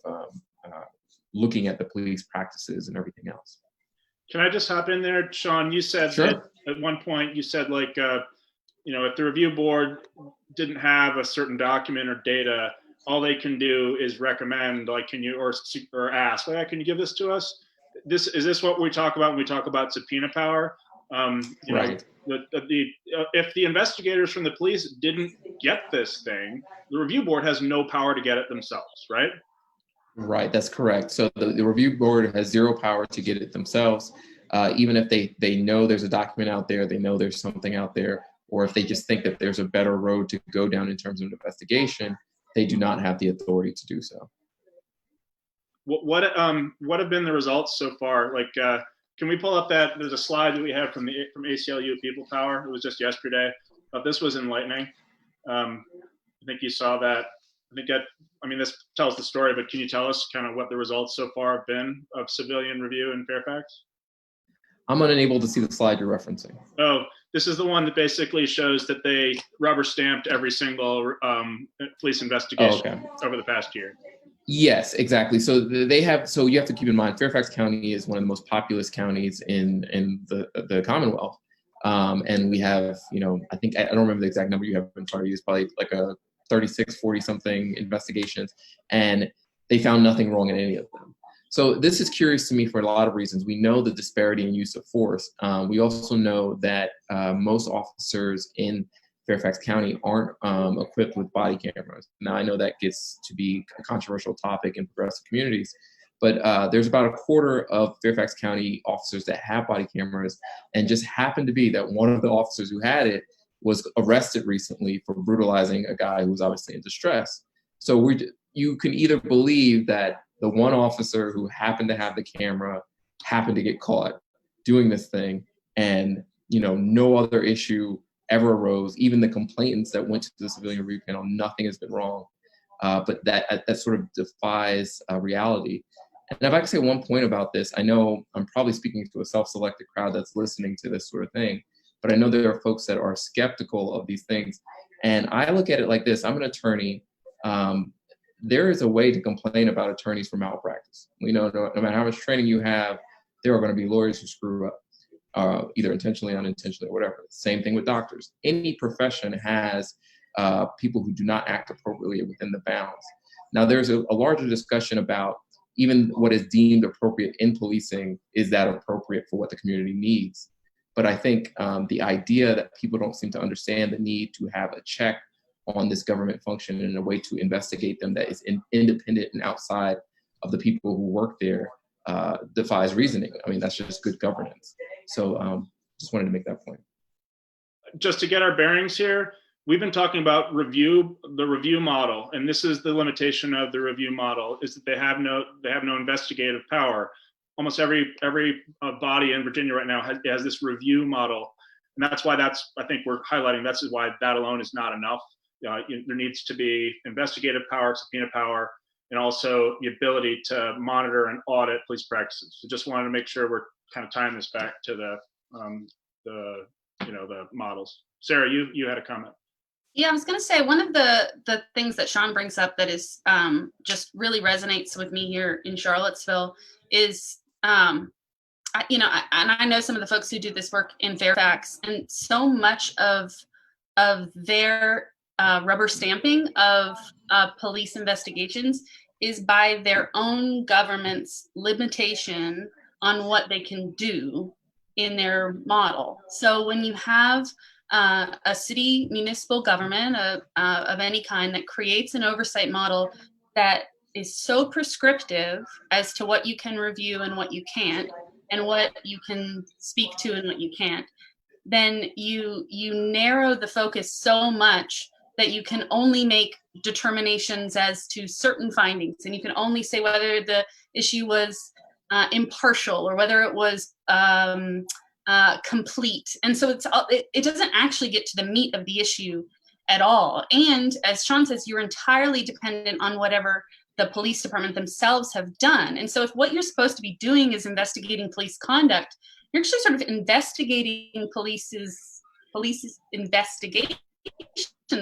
looking at the police practices and everything else. Can I just hop in there, Sean? You said Sure. that at one point, you said if the review board didn't have a certain document or data, all they can do is recommend, can you, or ask, can you give this to us? is this what we talk about when we talk about subpoena power? Right. If the investigators from the police didn't get this thing, the review board has no power to get it themselves, right? Right, that's correct. So the review board has zero power to get it themselves. Even if they know there's a document out there, they know there's something out there, or if they just think that there's a better road to go down in terms of investigation, they do not have the authority to do so. What have been the results so far? Like, can we pull up that? There's a slide that we have from ACLU People Power. It was just yesterday, but this was enlightening. I think you saw that. This tells the story, but can you tell us kind of what the results so far have been of civilian review in Fairfax? I'm unable to see the slide you're referencing. Oh, this is the one that basically shows that they rubber stamped every single police investigation over the past year. Yes, exactly. So they have. So you have to keep in mind, Fairfax County is one of the most populous counties in the Commonwealth, and we have, I think, I don't remember the exact number you have in front of you. It's probably like a 36, 40 something investigations, and they found nothing wrong in any of them. So this is curious to me for a lot of reasons. We know the disparity in use of force. We also know that most officers in Fairfax County aren't equipped with body cameras. Now, I know that gets to be a controversial topic in progressive communities, but there's about a quarter of Fairfax County officers that have body cameras, and just happened to be that one of the officers who had it was arrested recently for brutalizing a guy who was obviously in distress. So you can either believe that the one officer who happened to have the camera happened to get caught doing this thing, and no other issue ever arose. Even the complainants that went to the civilian review panel, nothing has been wrong. But that sort of defies reality. And if I could say one point about this, I know I'm probably speaking to a self-selected crowd that's listening to this sort of thing, but I know there are folks that are skeptical of these things. And I look at it like this. I'm an attorney. There is a way to complain about attorneys for malpractice. No matter how much training you have, there are going to be lawyers who screw up, either intentionally, unintentionally, or whatever. Same thing with doctors. Any profession has people who do not act appropriately within the bounds. Now, there's a larger discussion about even what is deemed appropriate in policing. Is that appropriate for what the community needs? But I think the idea that people don't seem to understand the need to have a check on this government function and a way to investigate them that is independent and outside of the people who work there defies reasoning. I mean, that's just good governance. So just wanted to make that point. Just to get our bearings here, we've been talking about the review model, and this is the limitation of the review model, is that they have no investigative power. Almost every body in Virginia right now has this review model, and that's why I think we're highlighting. That's why that alone is not enough. There needs to be investigative power, subpoena power, and also the ability to monitor and audit police practices. So just wanted to make sure we're kind of tying this back to the models. Sarah, you had a comment. Yeah, I was going to say one of the things that Sean brings up that is just really resonates with me here in Charlottesville is, and I know some of the folks who do this work in Fairfax, and so much of their rubber stamping of police investigations is by their own government's limitation on what they can do in their model. So when you have a city municipal government of any kind that creates an oversight model that is so prescriptive as to what you can review and what you can't, and what you can speak to and what you can't, then you narrow the focus so much that you can only make determinations as to certain findings, and you can only say whether the issue was impartial or whether it was complete. And so it doesn't actually get to the meat of the issue at all. And as Sean says, you're entirely dependent on whatever the police department themselves have done. And so if what you're supposed to be doing is investigating police conduct, you're actually sort of investigating police's investigations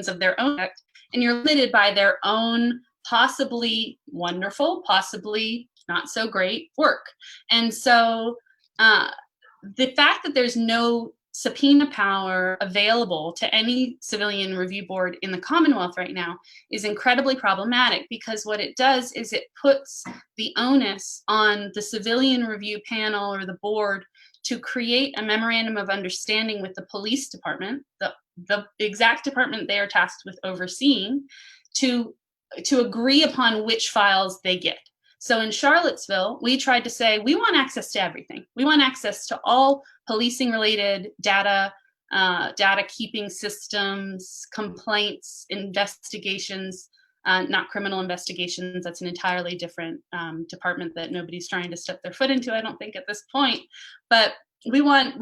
of their own act, and you're limited by their own possibly wonderful, possibly not so great work. And so the fact that there's no subpoena power available to any civilian review board in the Commonwealth right now is incredibly problematic, because what it does is it puts the onus on the civilian review panel or the board to create a memorandum of understanding with the police department, the exact department they are tasked with overseeing, to agree upon which files they get. So in Charlottesville, we tried to say, we want access to everything. We want access to all policing related data, data keeping systems, complaints, investigations, not criminal investigations. That's an entirely different department that nobody's trying to step their foot into, I don't think, at this point. But we want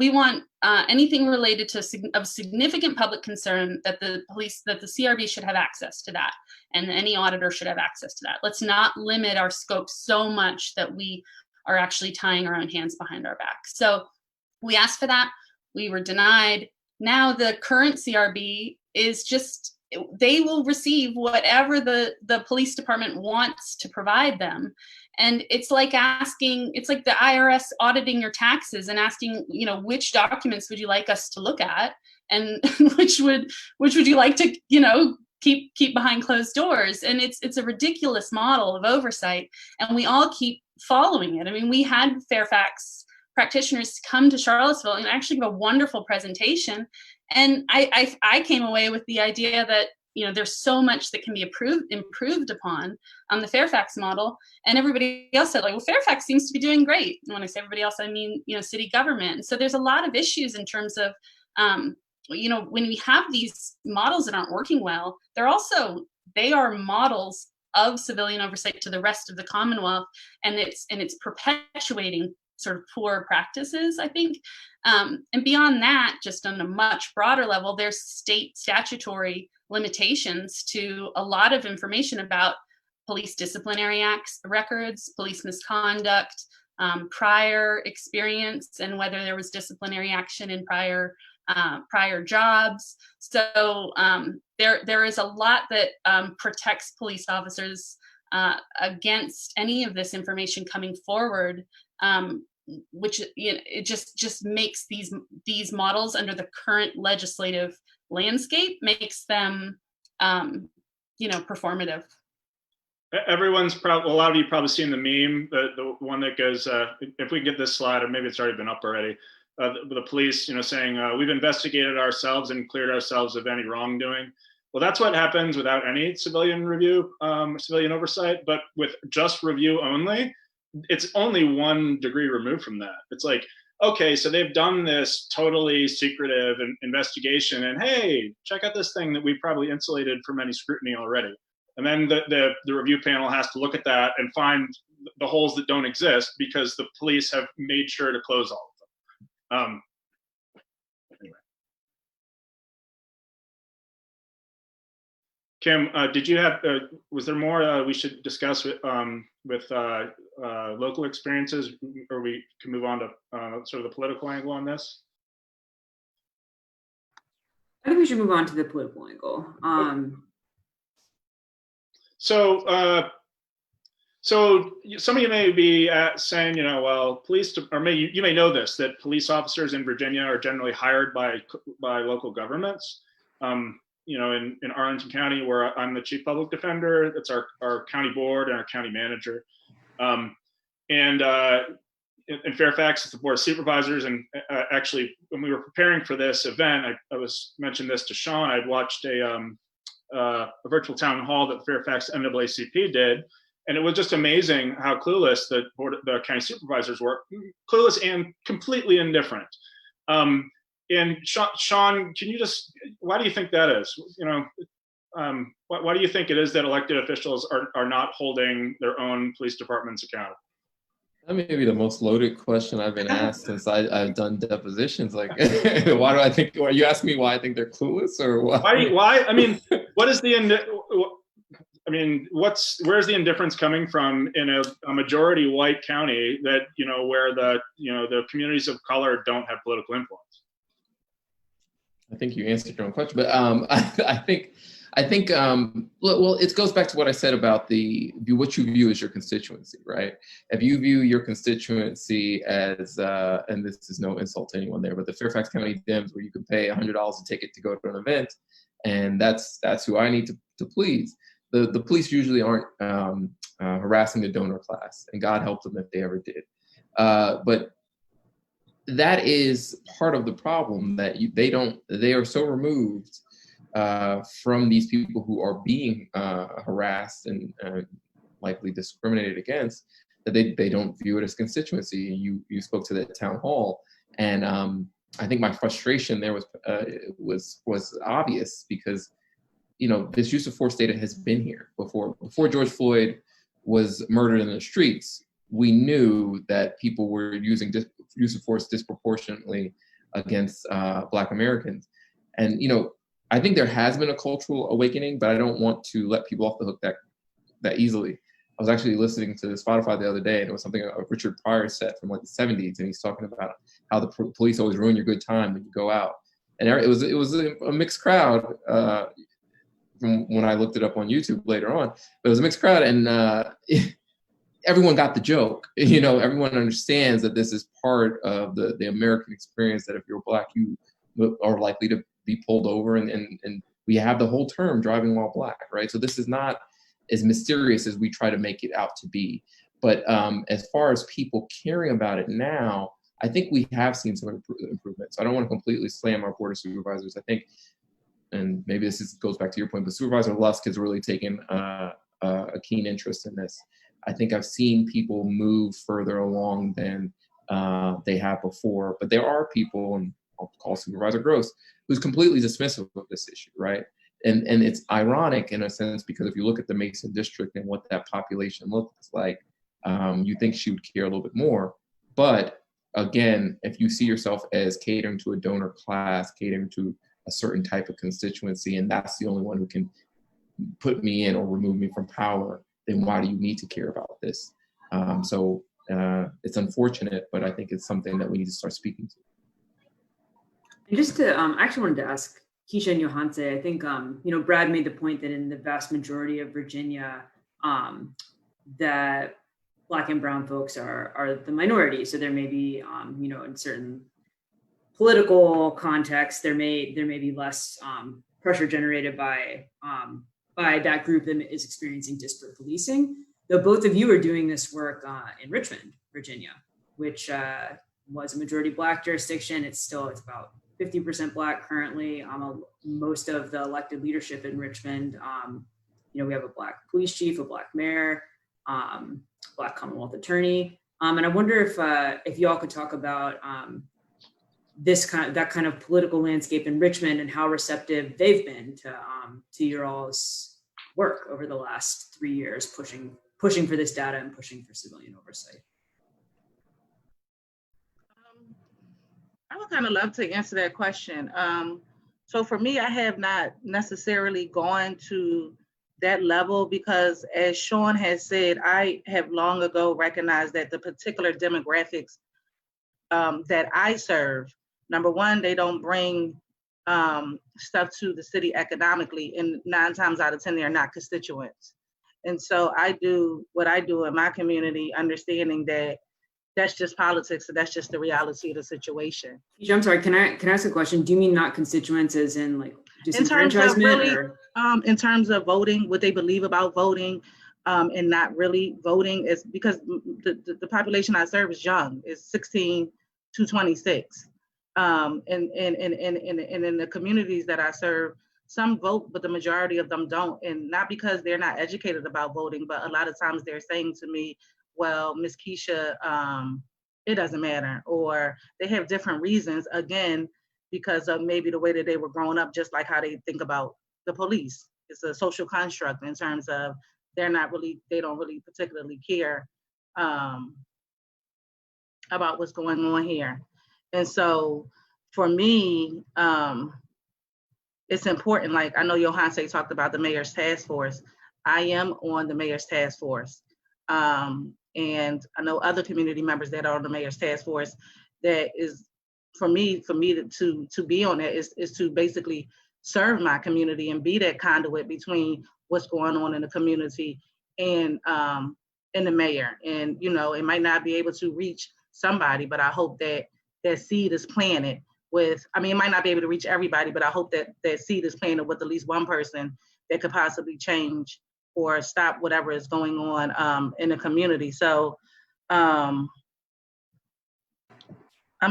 anything related to of significant public concern, that the CRB should have access to that, and any auditor should have access to that. Let's not limit our scope so much that we are actually tying our own hands behind our back. So we asked for that. We were denied. Now the current CRB is just, they will receive whatever the police department wants to provide them. And it's like the IRS auditing your taxes and asking, which documents would you like us to look at, and which would you like to, keep behind closed doors. And it's a ridiculous model of oversight, and we all keep following it. I mean, we had Fairfax practitioners come to Charlottesville and actually give a wonderful presentation. And I came away with the idea that, there's so much that can be improved upon on the Fairfax model. And everybody else said, well, Fairfax seems to be doing great. And when I say everybody else, I mean, city government. And so there's a lot of issues in terms of, when we have these models that aren't working well, they are models of civilian oversight to the rest of the Commonwealth. And it's perpetuating sort of poor practices, I think. And beyond that, just on a much broader level, there's state statutory limitations to a lot of information about police disciplinary records, police misconduct, prior experience, and whether there was disciplinary action in prior jobs. So there is a lot that protects police officers against any of this information coming forward, which it just makes these models under the current legislative landscape, makes them performative. A lot of you probably seen the meme, the one that goes, if we can get this slide, or maybe it's already been up already, the police, saying, we've investigated ourselves and cleared ourselves of any wrongdoing. Well, that's what happens without any civilian review, civilian oversight, but with just review only, it's only 1 degree removed from that. It's like, okay, so they've done this totally secretive investigation, and hey, check out this thing that we probably insulated from any scrutiny already. And then the review panel has to look at that and find the holes that don't exist because the police have made sure to close all of them. Anyway. Kim, did you have? Was there more we should discuss with local experiences, or we can move on to sort of the political angle on this? I think we should move on to the political angle. So some of you may be saying, well, police, or you may know this, that police officers in Virginia are generally hired by local governments. In Arlington County, where I'm the chief public defender, that's our county board and our county manager. In Fairfax, it's the board of supervisors. And actually, when we were preparing for this event, I mentioned this to Sean. I'd watched a virtual town hall that Fairfax NAACP did, and it was just amazing how clueless the county supervisors were, clueless and completely indifferent. And Sean, why do you think that is? Why do you think it is that elected officials are not holding their own police departments accountable? That may be the most loaded question I've been asked since I've done depositions. Like, why do I think? Are you asking me why I think they're clueless, or what? Why? I mean, what is where's the indifference coming from in a majority white county that where the communities of color don't have political influence? I think you answered your own question, but I think I think, well, it goes back to what I said about what you view as your constituency, right? If you view your constituency as, and this is no insult to anyone there, but the Fairfax County Dems, where you can pay $100 a ticket to go to an event, and that's who I need to please. The police usually aren't harassing the donor class, and God help them if they ever did. But that is part of the problem, that they are so removed from these people who are being harassed and likely discriminated against, that they don't view it as constituency. You spoke to that town hall, and I think my frustration there was obvious, because this use of force data has been here before George Floyd was murdered in the streets. We knew that people were using use of force disproportionately against Black Americans, and I think there has been a cultural awakening, but I don't want to let people off the hook that easily. I was actually listening to Spotify the other day, and it was something Richard Pryor said from like the 70s, and he's talking about how the police always ruin your good time when you go out. And it was a mixed crowd from when I looked it up on YouTube later on. But it was a mixed crowd, and everyone got the joke. Everyone understands that this is part of the American experience, that if you're Black, you are likely to be pulled over, and we have the whole term driving while Black, right? So this is not as mysterious as we try to make it out to be. But as far as people caring about it now, I think we have seen some improvement. So I don't want to completely slam our Board of Supervisors. I think, and maybe goes back to your point, but Supervisor Lusk has really taken a keen interest in this. I think I've seen people move further along than they have before, but there are people, and I'll call Supervisor Gross, who's completely dismissive of this issue, right? And it's ironic in a sense, because if you look at the Mason district and what that population looks like, you think she would care a little bit more. But again, if you see yourself as catering to a donor class, catering to a certain type of constituency, and that's the only one who can put me in or remove me from power, then why do you need to care about this? So it's unfortunate, but I think it's something that we need to start speaking to. And just to, I actually wanted to ask Keisha and Johanse, I think, Brad made the point that in the vast majority of Virginia, that Black and brown folks are the minority. So there may be, in certain political contexts, there may be less pressure generated by that group that is experiencing disparate policing. Though both of you are doing this work in Richmond, Virginia, which was a majority Black jurisdiction. It's about 50% Black currently. Most of the elected leadership in Richmond, we have a Black police chief, a Black mayor, Black Commonwealth attorney. And I wonder if y'all could talk about that kind of political landscape in Richmond and how receptive they've been to your all's work over the last 3 years, pushing for this data and pushing for civilian oversight. I would kind of love to answer that question. So for me, I have not necessarily gone to that level, because as Sean has said, I have long ago recognized that the particular demographics that I serve, number one, they don't bring stuff to the city economically, and 9 times out of 10, they're not constituents. And so I do what I do in my community, understanding that that's just politics, and that's just the reality of the situation. I'm sorry, can I ask a question? Do you mean not constituents as in like disenfranchisement? In terms of voting, what they believe about voting, and not really voting, is because the population I serve is young, is 16 to 26. And in the communities that I serve, some vote, but the majority of them don't. And not because they're not educated about voting, but a lot of times they're saying to me, well, Ms. Keisha, it doesn't matter. Or they have different reasons, again, because of maybe the way that they were growing up, just like how they think about the police. It's a social construct in terms of they don't really particularly care about what's going on here. And so for me, it's important. Like, I know Johanse talked about the mayor's task force. I am on the mayor's task force. And I know other community members that are on the mayor's task force. That is, for me to be on it is to basically serve my community and be that conduit between what's going on in the community and the mayor. And, you know, it might not be able to reach somebody, but I hope that that seed is planted with, I mean, it might not be able to reach everybody, but I hope that that seed is planted with at least one person that could possibly change or stop whatever is going on in the community. So I'm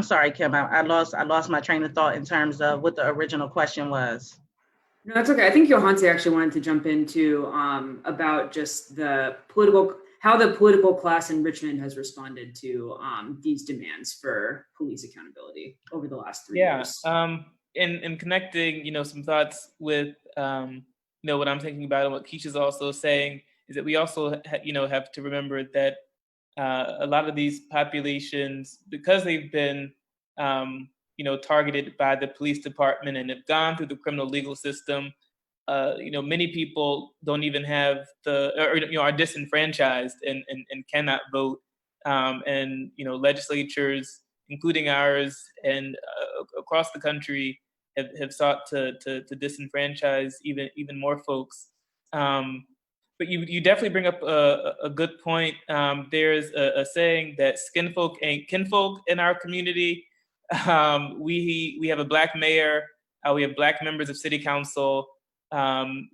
sorry, Kim, I lost my train of thought in terms of what the original question was. No, that's okay. I think Johanse actually wanted to jump into about just how the political class in Richmond has responded to these demands for police accountability over the last 3 years. In connecting, you know, some thoughts with, you know, what I'm thinking about and what Keisha's also saying is that we also, you know, have to remember that a lot of these populations, because they've been, you know, targeted by the police department and have gone through the criminal legal system, you know, many people don't even have you know, are disenfranchised and cannot vote. And, you know, legislatures, including ours and across the country, have sought to disenfranchise even more folks. But you definitely bring up a good point. There's a saying that skin folk ain't kinfolk in our community. We have a Black mayor. We have Black members of city council.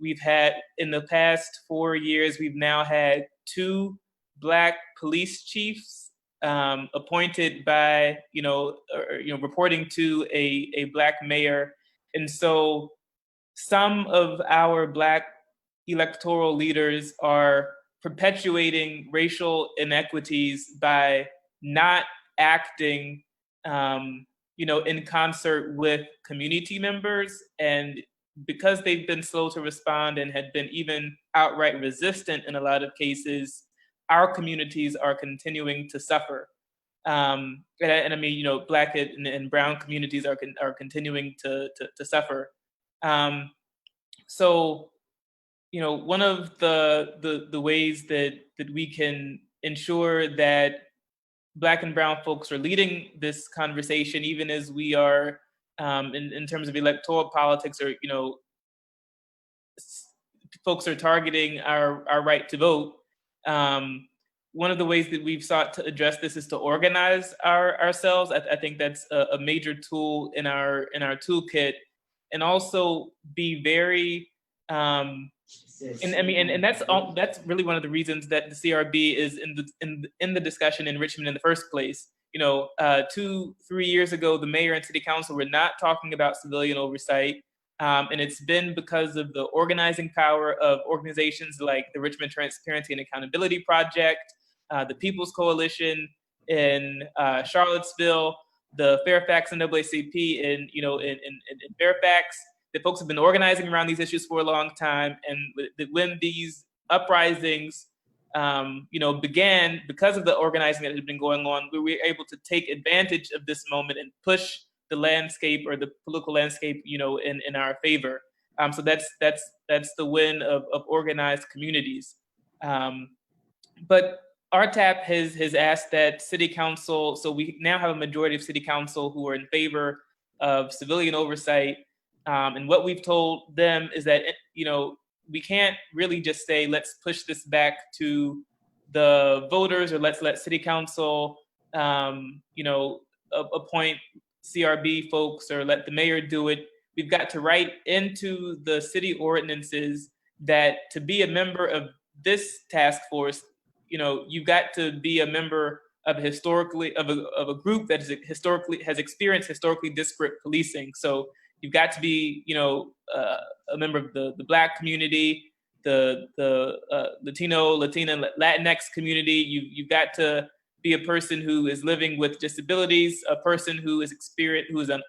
We've had, in the past 4 years, we've now had 2 Black police chiefs appointed by, you know, reporting to a Black mayor. And so some of our Black electoral leaders are perpetuating racial inequities by not acting, you know, in concert with community members. And because they've been slow to respond and had been even outright resistant in a lot of cases, our communities are continuing to suffer. And I mean, you know, Black and brown communities are continuing to suffer. So, you know, one of the ways that we can ensure that Black and brown folks are leading this conversation, even as we are in terms of electoral politics, or, you know, folks are targeting our right to vote. One of the ways that we've sought to address this is to organize ourselves. I think that's a major tool in our toolkit, and also be very and I mean, and that's really one of the reasons that the CRB is in the discussion in Richmond in the first place. You know, 2-3 years ago, the mayor and city council were not talking about civilian oversight, and it's been because of the organizing power of organizations like the Richmond Transparency and Accountability Project, the People's Coalition in Charlottesville, the Fairfax NAACP in Fairfax. That folks have been organizing around these issues for a long time, and that when these uprisings, you know, began, because of the organizing that had been going on, we were able to take advantage of this moment and push the landscape, or the political landscape, you know, in our favor. So that's the win of organized communities. But RTAP has asked that city council, so we now have a majority of city council who are in favor of civilian oversight. And what we've told them is that, you know, we can't really just say, let's push this back to the voters, or let's let city council, you know, appoint CRB folks, or let the mayor do it. We've got to write into the city ordinances that to be a member of this task force, you know, you've got to be a member of a group that has experienced historically disparate policing. So you've got to be, you know, a member of the Black community, the Latino, Latina, Latinx community. You've got to be a person who is living with disabilities, a person who is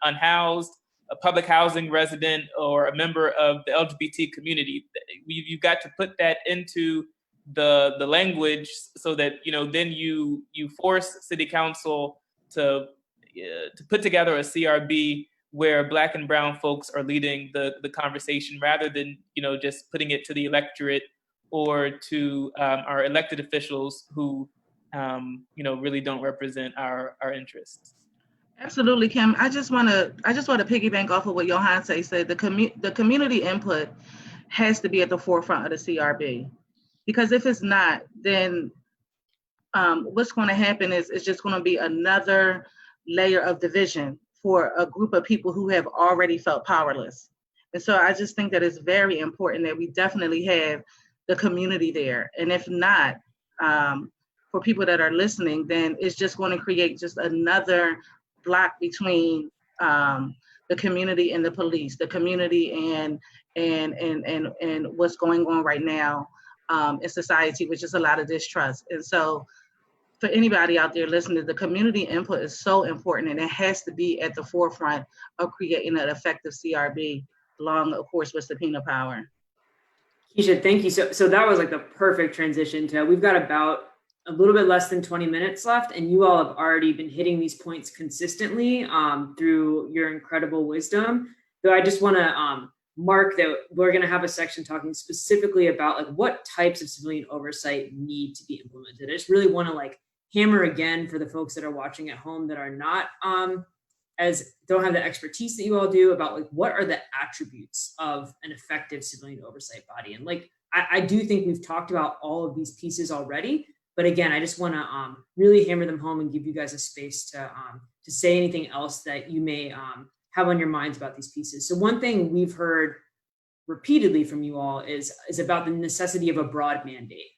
unhoused, a public housing resident, or a member of the LGBT community. You've got to put that into the language, so that, you know, then you force city council to put together a CRB where Black and brown folks are leading the conversation, rather than, you know, just putting it to the electorate or to our elected officials who, you know, really don't represent our interests. Absolutely, Kim. I just want to piggyback off of what Johan said. The community input has to be at the forefront of the CRB, because if it's not, then what's going to happen is it's just going to be another layer of division for a group of people who have already felt powerless. And so I just think that it's very important that we definitely have the community there. And if not, for people that are listening, then it's just going to create just another block between the community and the police, the community and what's going on right now in society, which is a lot of distrust. And so for anybody out there listening, the community input is so important, and it has to be at the forefront of creating an effective CRB, along, of course, with subpoena power. Keisha, thank you. So that was like the perfect transition to, we've got about a little bit less than 20 minutes left, and you all have already been hitting these points consistently through your incredible wisdom. Though I just want to mark that we're going to have a section talking specifically about like what types of civilian oversight need to be implemented. I just really want to like hammer again for the folks that are watching at home that are not don't have the expertise that you all do about like what are the attributes of an effective civilian oversight body. And like I do think we've talked about all of these pieces already, but again, I just want to really hammer them home and give you guys a space to say anything else that you may have on your minds about these pieces. So one thing we've heard repeatedly from you all is about the necessity of a broad mandate.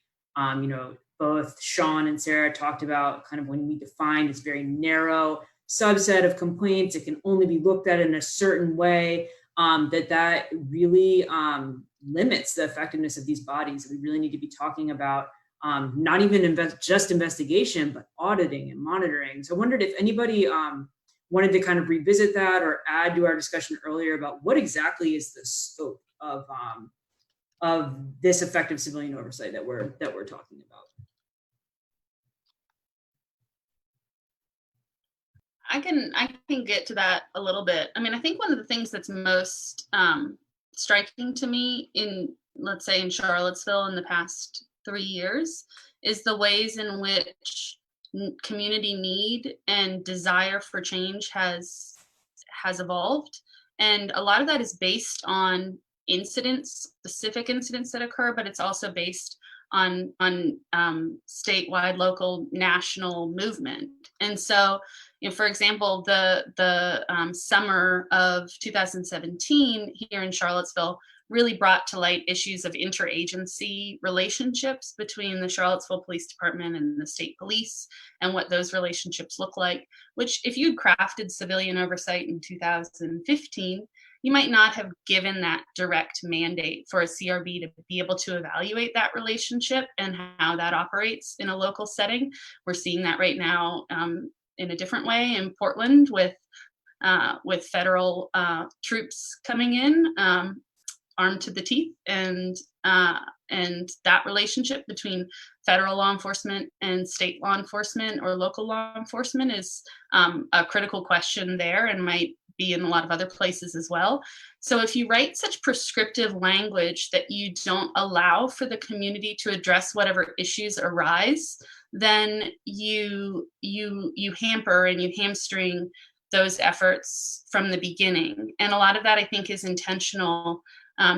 Both Sean and Sarah talked about kind of when we define this very narrow subset of complaints, it can only be looked at in a certain way, that really limits the effectiveness of these bodies. We really need to be talking about not even just investigation, but auditing and monitoring. So I wondered if anybody wanted to kind of revisit that or add to our discussion earlier about what exactly is the scope of this effective civilian oversight that we're talking about. I can get to that a little bit. I mean, I think one of the things that's most striking to me let's say in Charlottesville in the past 3 years is the ways in which community need and desire for change has evolved. And a lot of that is based on specific incidents that occur, but it's also based on statewide, local, national movement. And so, for example, the summer of 2017 here in Charlottesville really brought to light issues of interagency relationships between the Charlottesville Police Department and the state police and what those relationships look like, which if you'd crafted civilian oversight in 2015, you might not have given that direct mandate for a CRB to be able to evaluate that relationship and how that operates in a local setting. We're seeing that right now in a different way in Portland with federal troops coming in armed to the teeth, and that relationship between federal law enforcement and state law enforcement or local law enforcement is a critical question there and might be in a lot of other places as well. So if you write such prescriptive language that you don't allow for the community to address whatever issues arise, then you hamper and you hamstring those efforts from the beginning. And a lot of that, I think, is intentional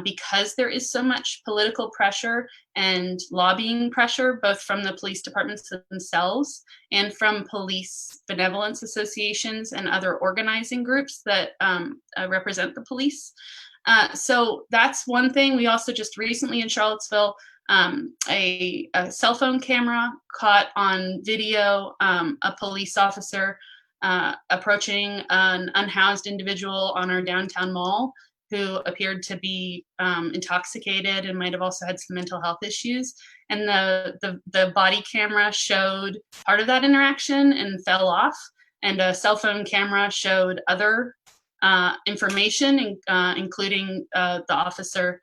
because there is so much political pressure and lobbying pressure, both from the police departments themselves and from police benevolence associations and other organizing groups that represent the police. So that's one thing. We also just recently in Charlottesville, a cell phone camera caught on video a police officer approaching an unhoused individual on our downtown mall who appeared to be intoxicated and might have also had some mental health issues. And the body camera showed part of that interaction and fell off. And a cell phone camera showed other information, including the officer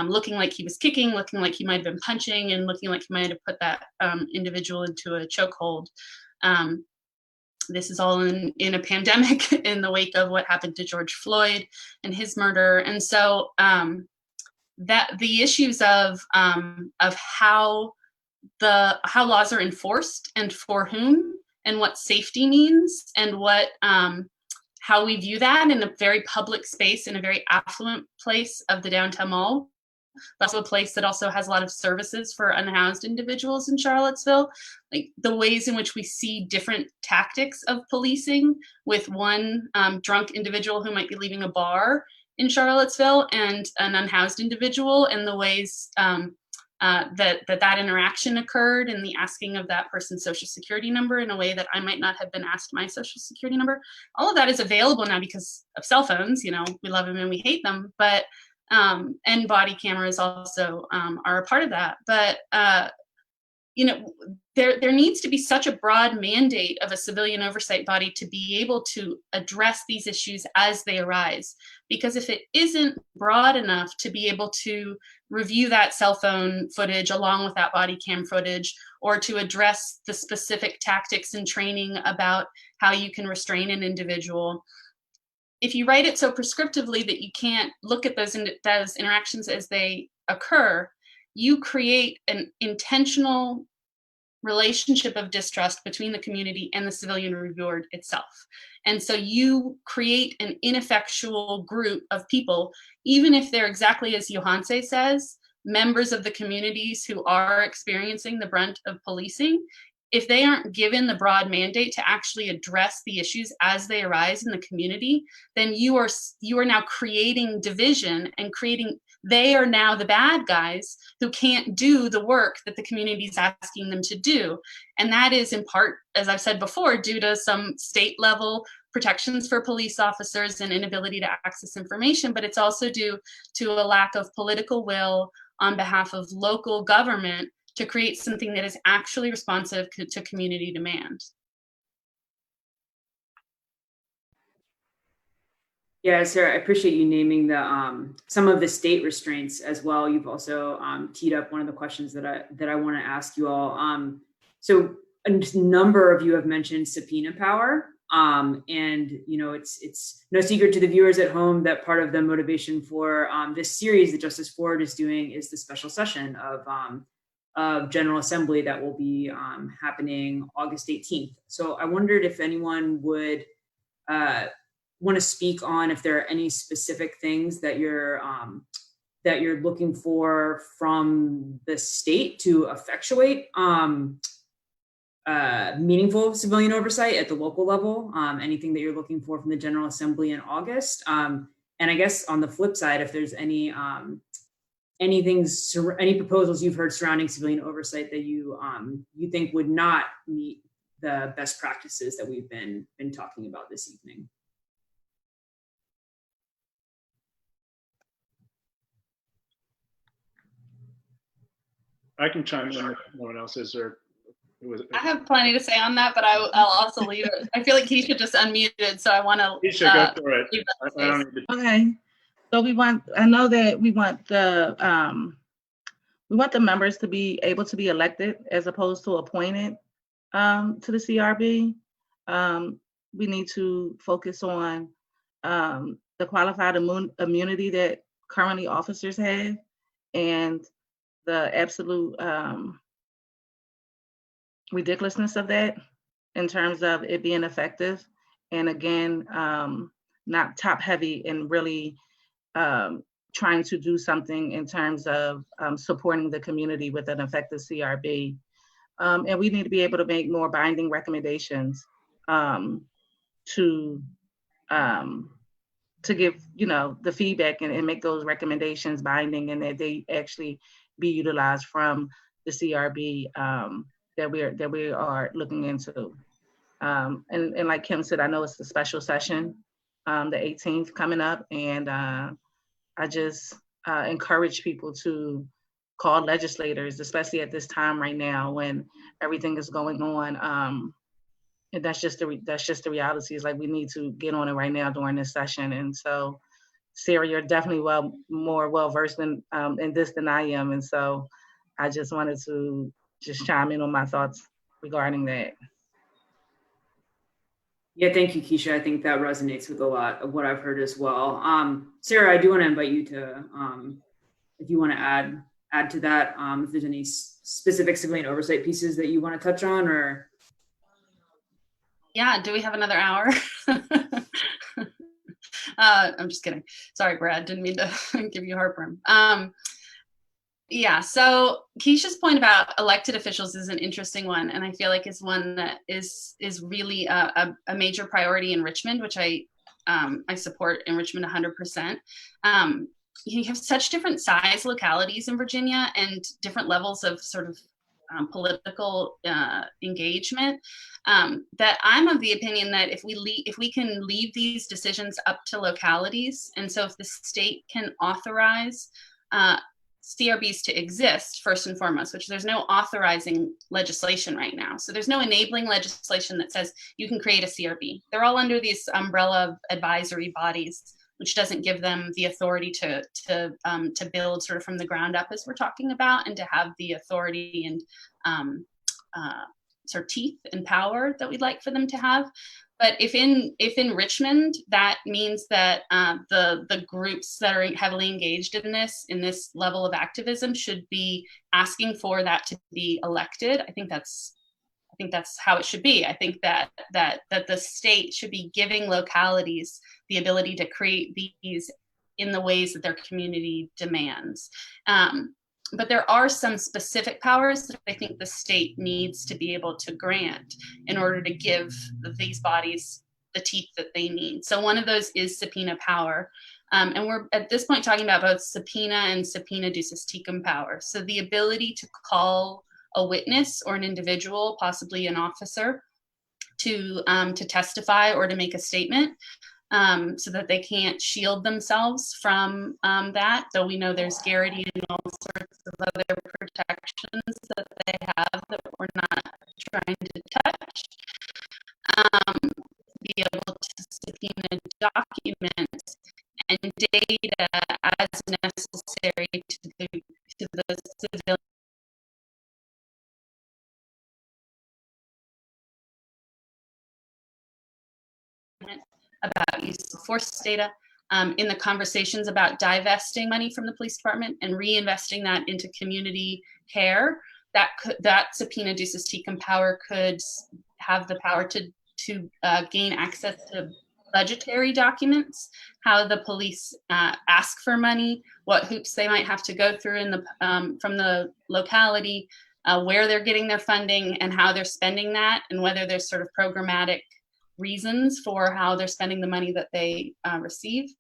looking like he was kicking, looking like he might have been punching, and looking like he might have put that individual into a chokehold. This is all in a pandemic in the wake of what happened to George Floyd and his murder. And so that the issues of how laws are enforced and for whom and what safety means and what how we view that in a very public space, in a very affluent place of the downtown mall. That's a place that also has a lot of services for unhoused individuals in Charlottesville. Like the ways in which we see different tactics of policing with one drunk individual who might be leaving a bar in Charlottesville and an unhoused individual, and the ways that interaction occurred, and the asking of that person's social security number in a way that I might not have been asked my social security number. All of that is available now because of cell phones. You know, we love them and we hate them, but and body cameras also are a part of that. But you know, there needs to be such a broad mandate of a civilian oversight body to be able to address these issues as they arise. Because if it isn't broad enough to be able to review that cell phone footage along with that body cam footage, or to address the specific tactics and training about how you can restrain an individual, if you write it so prescriptively that you can't look at those interactions as they occur, you create an intentional relationship of distrust between the community and the civilian review board itself. And so you create an ineffectual group of people, even if they're exactly as Johanse says, members of the communities who are experiencing the brunt of policing. If they aren't given the broad mandate to actually address the issues as they arise in the community, then you are now creating division and they are now the bad guys who can't do the work that the community is asking them to do. And that is in part, as I've said before, due to some state level protections for police officers and inability to access information, but it's also due to a lack of political will on behalf of local government to create something that is actually responsive to community demand. Yeah, Sarah, I appreciate you naming the some of the state restraints as well. You've also teed up one of the questions that I want to ask you all. So a number of you have mentioned subpoena power, and you know it's no secret to the viewers at home that part of the motivation for this series that Justice Ford is doing is the special session of General Assembly that will be happening August 18th. So I wondered if anyone would want to speak on if there are any specific things that you're looking for from the state to effectuate meaningful civilian oversight at the local level. Anything that you're looking for from the General Assembly in August, and I guess on the flip side, if there's any proposals you've heard surrounding civilian oversight that you think would not meet the best practices that we've been talking about this evening. I can chime in if no one else is. I have plenty to say on that, but I'll also leave it. I feel like Keisha just unmuted, so I want to. Keisha, go for it. I don't need to. Okay. So we want the members to be able to be elected as opposed to appointed to the CRB. We need to focus on the qualified immunity that currently officers have, and the absolute ridiculousness of that in terms of it being effective. And again, not top heavy and really trying to do something in terms of supporting the community with an effective CRB. And we need to be able to make more binding recommendations to give, the feedback and make those recommendations binding, and that they actually be utilized from the CRB that we are looking into. And like Kim said, I know it's a special session, the 18th coming up, and I just encourage people to call legislators, especially at this time right now when everything is going on. And that's just the reality. Is like we need to get on it right now during this session. And so, Sarah, you're definitely more well versed in this than I am, and so I just wanted to just chime in on my thoughts regarding that. Yeah, thank you, Keisha. I think that resonates with a lot of what I've heard as well. Sarah, I do want to invite you to, if you want to add to that, if there's any specific civilian oversight pieces that you want to touch on, or. Yeah, do we have another hour? I'm just kidding. Sorry, Brad, didn't mean to give you heartburn. Yeah, so Keisha's point about elected officials is an interesting one, and I feel like it's one that is really a major priority in Richmond, which I support in Richmond 100%. You have such different size localities in Virginia and different levels of sort of political engagement, that I'm of the opinion that if we can leave these decisions up to localities, and so if the state can authorize CRBs to exist first and foremost, which there's no authorizing legislation right now. So there's no enabling legislation that says you can create a CRB. They're all under this umbrella of advisory bodies, which doesn't give them the authority to build sort of from the ground up, as we're talking about, and to have the authority and sort of teeth and power that we'd like for them to have. But if in Richmond, that means that the groups that are heavily engaged in this level of activism should be asking for that to be elected. I think that's how it should be. I think that the state should be giving localities the ability to create these in the ways that their community demands. But there are some specific powers that I think the state needs to be able to grant in order to give these bodies the teeth that they need. So one of those is subpoena power. And we're at this point talking about both subpoena and subpoena ducis tecum power. So the ability to call a witness or an individual, possibly an officer, to testify or to make a statement, so that they can't shield themselves from that, though we know there's guarantee and all sorts of other protections that they have that we're not trying to touch. Be able to subpoena documents and data as necessary to the civilian about use of force data, in the conversations about divesting money from the police department and reinvesting that into community care. That subpoena ducis tecum power could have the power to gain access to budgetary documents, how the police ask for money, what hoops they might have to go through from the locality, where they're getting their funding and how they're spending that, and whether there's sort of programmatic reasons for how they're spending the money that they receive.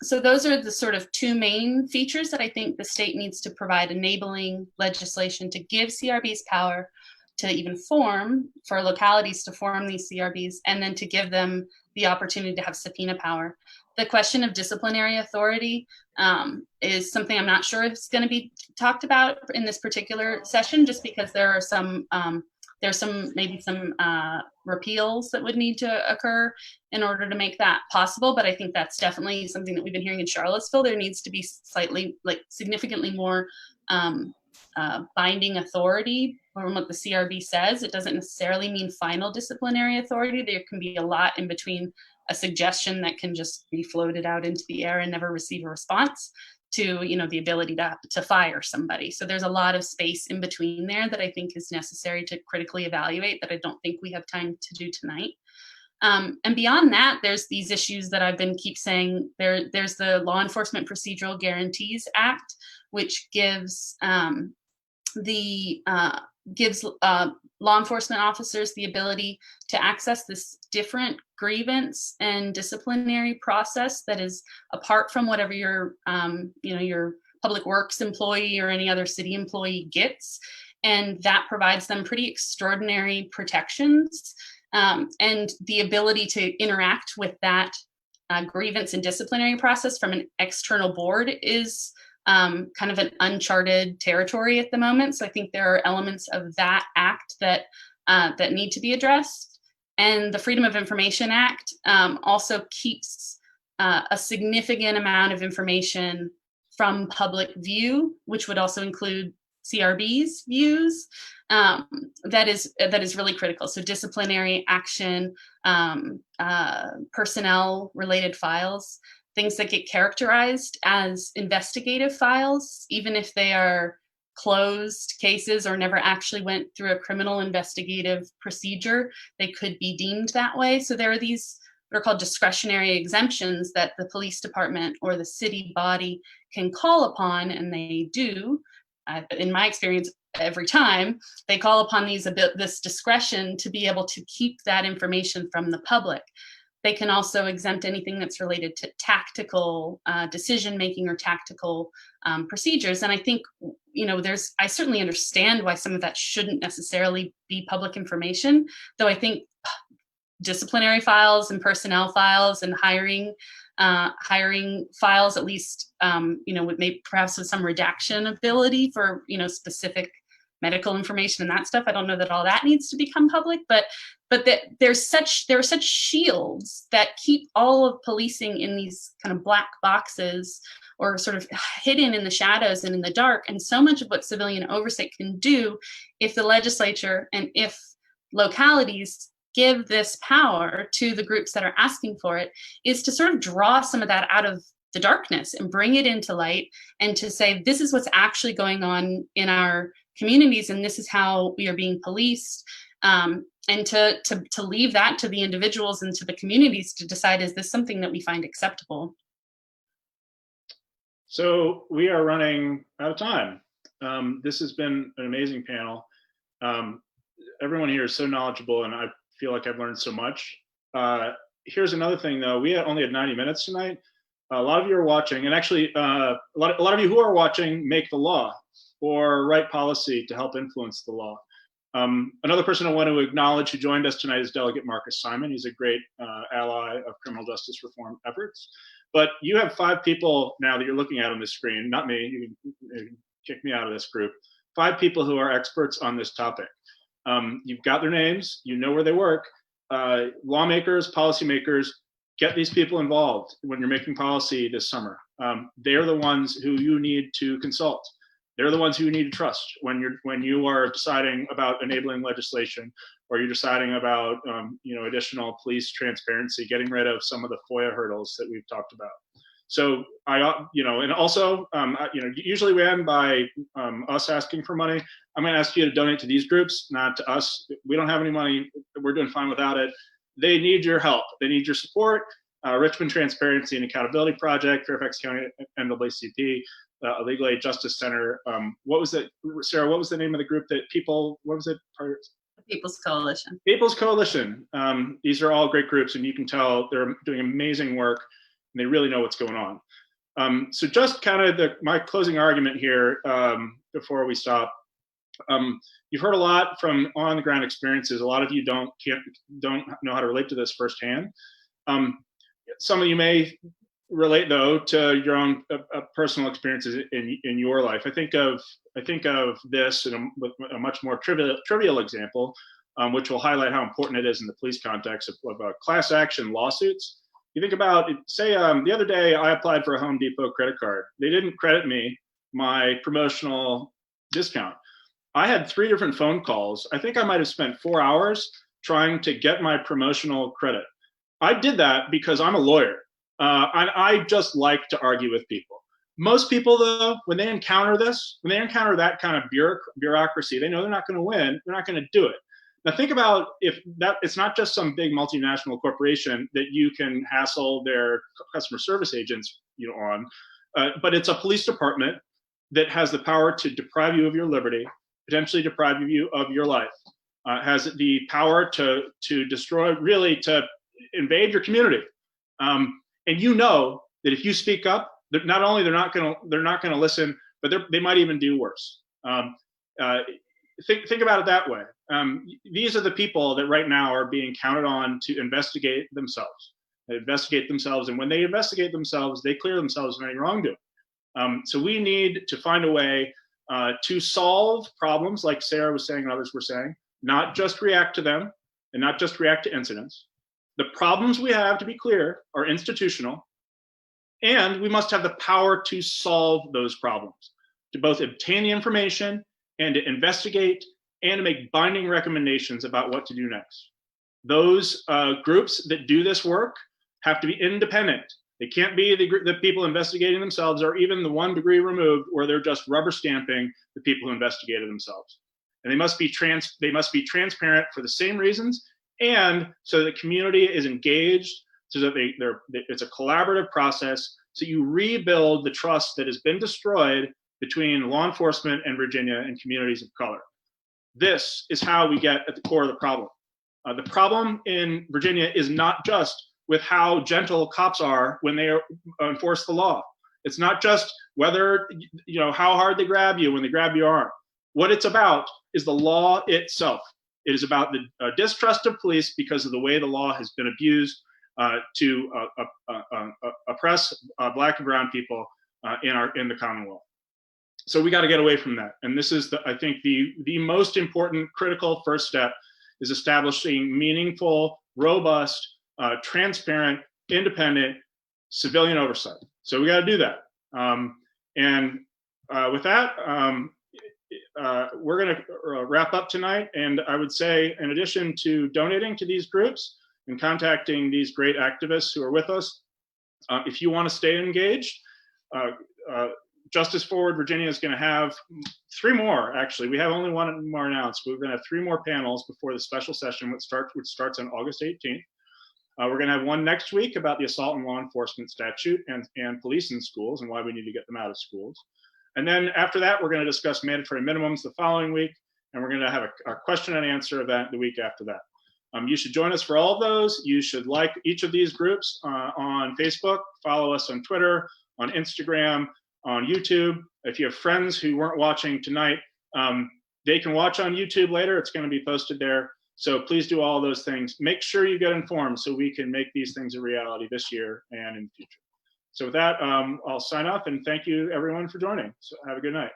So those are the sort of two main features that I think the state needs to provide: enabling legislation to give CRBs power to even form, for localities to form these CRBs, and then to give them the opportunity to have subpoena power. The question of disciplinary authority is something I'm not sure is going to be talked about in this particular session, just because there are some maybe some repeals that would need to occur in order to make that possible. But I think that's definitely something that we've been hearing in Charlottesville. There needs to be significantly more binding authority from what the CRB says. It doesn't necessarily mean final disciplinary authority. There can be a lot in between a suggestion that can just be floated out into the air and never receive a response, to the ability to fire somebody. So there's a lot of space in between there that I think is necessary to critically evaluate, that I don't think we have time to do tonight. And beyond that, there's these issues that I've been keep saying. There's the Law Enforcement Procedural Guarantees Act, which gives law enforcement officers the ability to access this different grievance and disciplinary process that is apart from whatever your public works employee or any other city employee gets. And that provides them pretty extraordinary protections, and the ability to interact with that grievance and disciplinary process from an external board is kind of an uncharted territory at the moment. So I think there are elements of that act that need to be addressed. And the Freedom of Information Act also keeps a significant amount of information from public view, which would also include CRB's views. That is really critical. So disciplinary action, personnel related files, things that get characterized as investigative files, even if they are closed cases or never actually went through a criminal investigative procedure, they could be deemed that way. So there are these what are called discretionary exemptions that the police department or the city body can call upon, and they do. In my experience, every time they call upon this discretion to be able to keep that information from the public. They can also exempt anything that's related to tactical decision making or tactical procedures. And I think, I certainly understand why some of that shouldn't necessarily be public information, though I think disciplinary files and personnel files and hiring files, at least, with maybe perhaps with some redaction ability for, specific medical information and that stuff. I don't know that all that needs to become public, but that there are such shields that keep all of policing in these kind of black boxes or sort of hidden in the shadows and in the dark. And so much of what civilian oversight can do, if the legislature and if localities give this power to the groups that are asking for it, is to sort of draw some of that out of the darkness and bring it into light, and to say, this is what's actually going on in our communities, and this is how we are being policed, and to leave that to the individuals and to the communities to decide, is this something that we find acceptable? So we are running out of time. This has been an amazing panel. Everyone here is so knowledgeable, and I feel like I've learned so much. Here's another thing, though. We only had 90 minutes tonight. A lot of you are watching, and actually, a lot of you who are watching make the law or write policy to help influence the law. Another person I want to acknowledge who joined us tonight is Delegate Marcus Simon. He's a great ally of criminal justice reform efforts. But you have 5 people now that you're looking at on this screen, not me, you can kick me out of this group, 5 people who are experts on this topic. You've got their names, you know where they work. Lawmakers, policymakers, get these people involved when you're making policy this summer. They're the ones who you need to consult. They're the ones who you need to trust when you are deciding about enabling legislation, or you're deciding about additional police transparency, getting rid of some of the FOIA hurdles that we've talked about. So and also, usually we end by us asking for money. I'm going to ask you to donate to these groups, not to us. We don't have any money. We're doing fine without it. They need your help. They need your support. Richmond Transparency and Accountability Project, Fairfax County NAACP, Legal Aid Justice Center. What was it, Sarah? What was the name of the group that people? What was it? The People's Coalition. People's Coalition. These are all great groups, and you can tell they're doing amazing work, and they really know what's going on. So just kind of my closing argument here before we stop. You've heard a lot from on the ground experiences. A lot of you don't know how to relate to this firsthand. Some of you may relate, though, to your own personal experiences in your life. I think of this with a much more trivial example, which will highlight how important it is in the police context of class action lawsuits. You think about, say, the other day I applied for a Home Depot credit card. They didn't credit me my promotional discount. I had 3 different phone calls. I think I might have spent 4 hours trying to get my promotional credit. I did that because I'm a lawyer. And I just like to argue with people. Most people, though, when they encounter that kind of bureaucracy, they know they're not going to win. They're not going to do it. Now, think about if that it's not just some big multinational corporation that you can hassle their customer service agents on, but it's a police department that has the power to deprive you of your liberty, potentially deprive you of your life, has the power to destroy, really to invade your community. And you know that if you speak up, not only they're not going to listen, but they might even do worse. Think about it that way. These are the people that right now are being counted on to investigate themselves. And when they investigate themselves, they clear themselves of any wrongdoing. So we need to find a way to solve problems, like Sarah was saying and others were saying, not just react to them and not just react to incidents. The problems we have, to be clear, are institutional, and we must have the power to solve those problems, to both obtain the information and to investigate and to make binding recommendations about what to do next. Those groups that do this work have to be independent. They can't be the people investigating themselves, or even the 1 degree removed where they're just rubber stamping the people who investigated themselves. And they must be transparent for the same reasons, and so the community is engaged, so that it's a collaborative process, so you rebuild the trust that has been destroyed between law enforcement and Virginia and communities of color. This is how we get at the core of the problem. The problem in Virginia is not just with how gentle cops are when they enforce the law. It's not just whether, how hard they grab you when they grab your arm. What it's about is the law itself. It is about the distrust of police because of the way the law has been abused to oppress Black and brown people in the Commonwealth. So we got to get away from that. And this is, I think, the most important critical first step is establishing meaningful, robust, transparent, independent civilian oversight. So we got to do that. With that, we're going to wrap up tonight. And I would say, in addition to donating to these groups and contacting these great activists who are with us, if you want to stay engaged, Justice Forward Virginia is going to have 3 more, actually. We have only 1 more announced, but we're going to have 3 more panels before the special session, which starts on August 18th. We're going to have one next week about the assault and law enforcement statute and police in schools and why we need to get them out of schools. And then after that, we're going to discuss mandatory minimums the following week, and we're going to have a question and answer event the week after that. You should join us for all of those. You should like each of these groups on Facebook, follow us on Twitter, on Instagram, on YouTube. If you have friends who weren't watching tonight, they can watch on YouTube later. It's going to be posted there. So please do all those things. Make sure you get informed so we can make these things a reality this year and in the future. So with that, I'll sign off and thank you everyone for joining. So have a good night.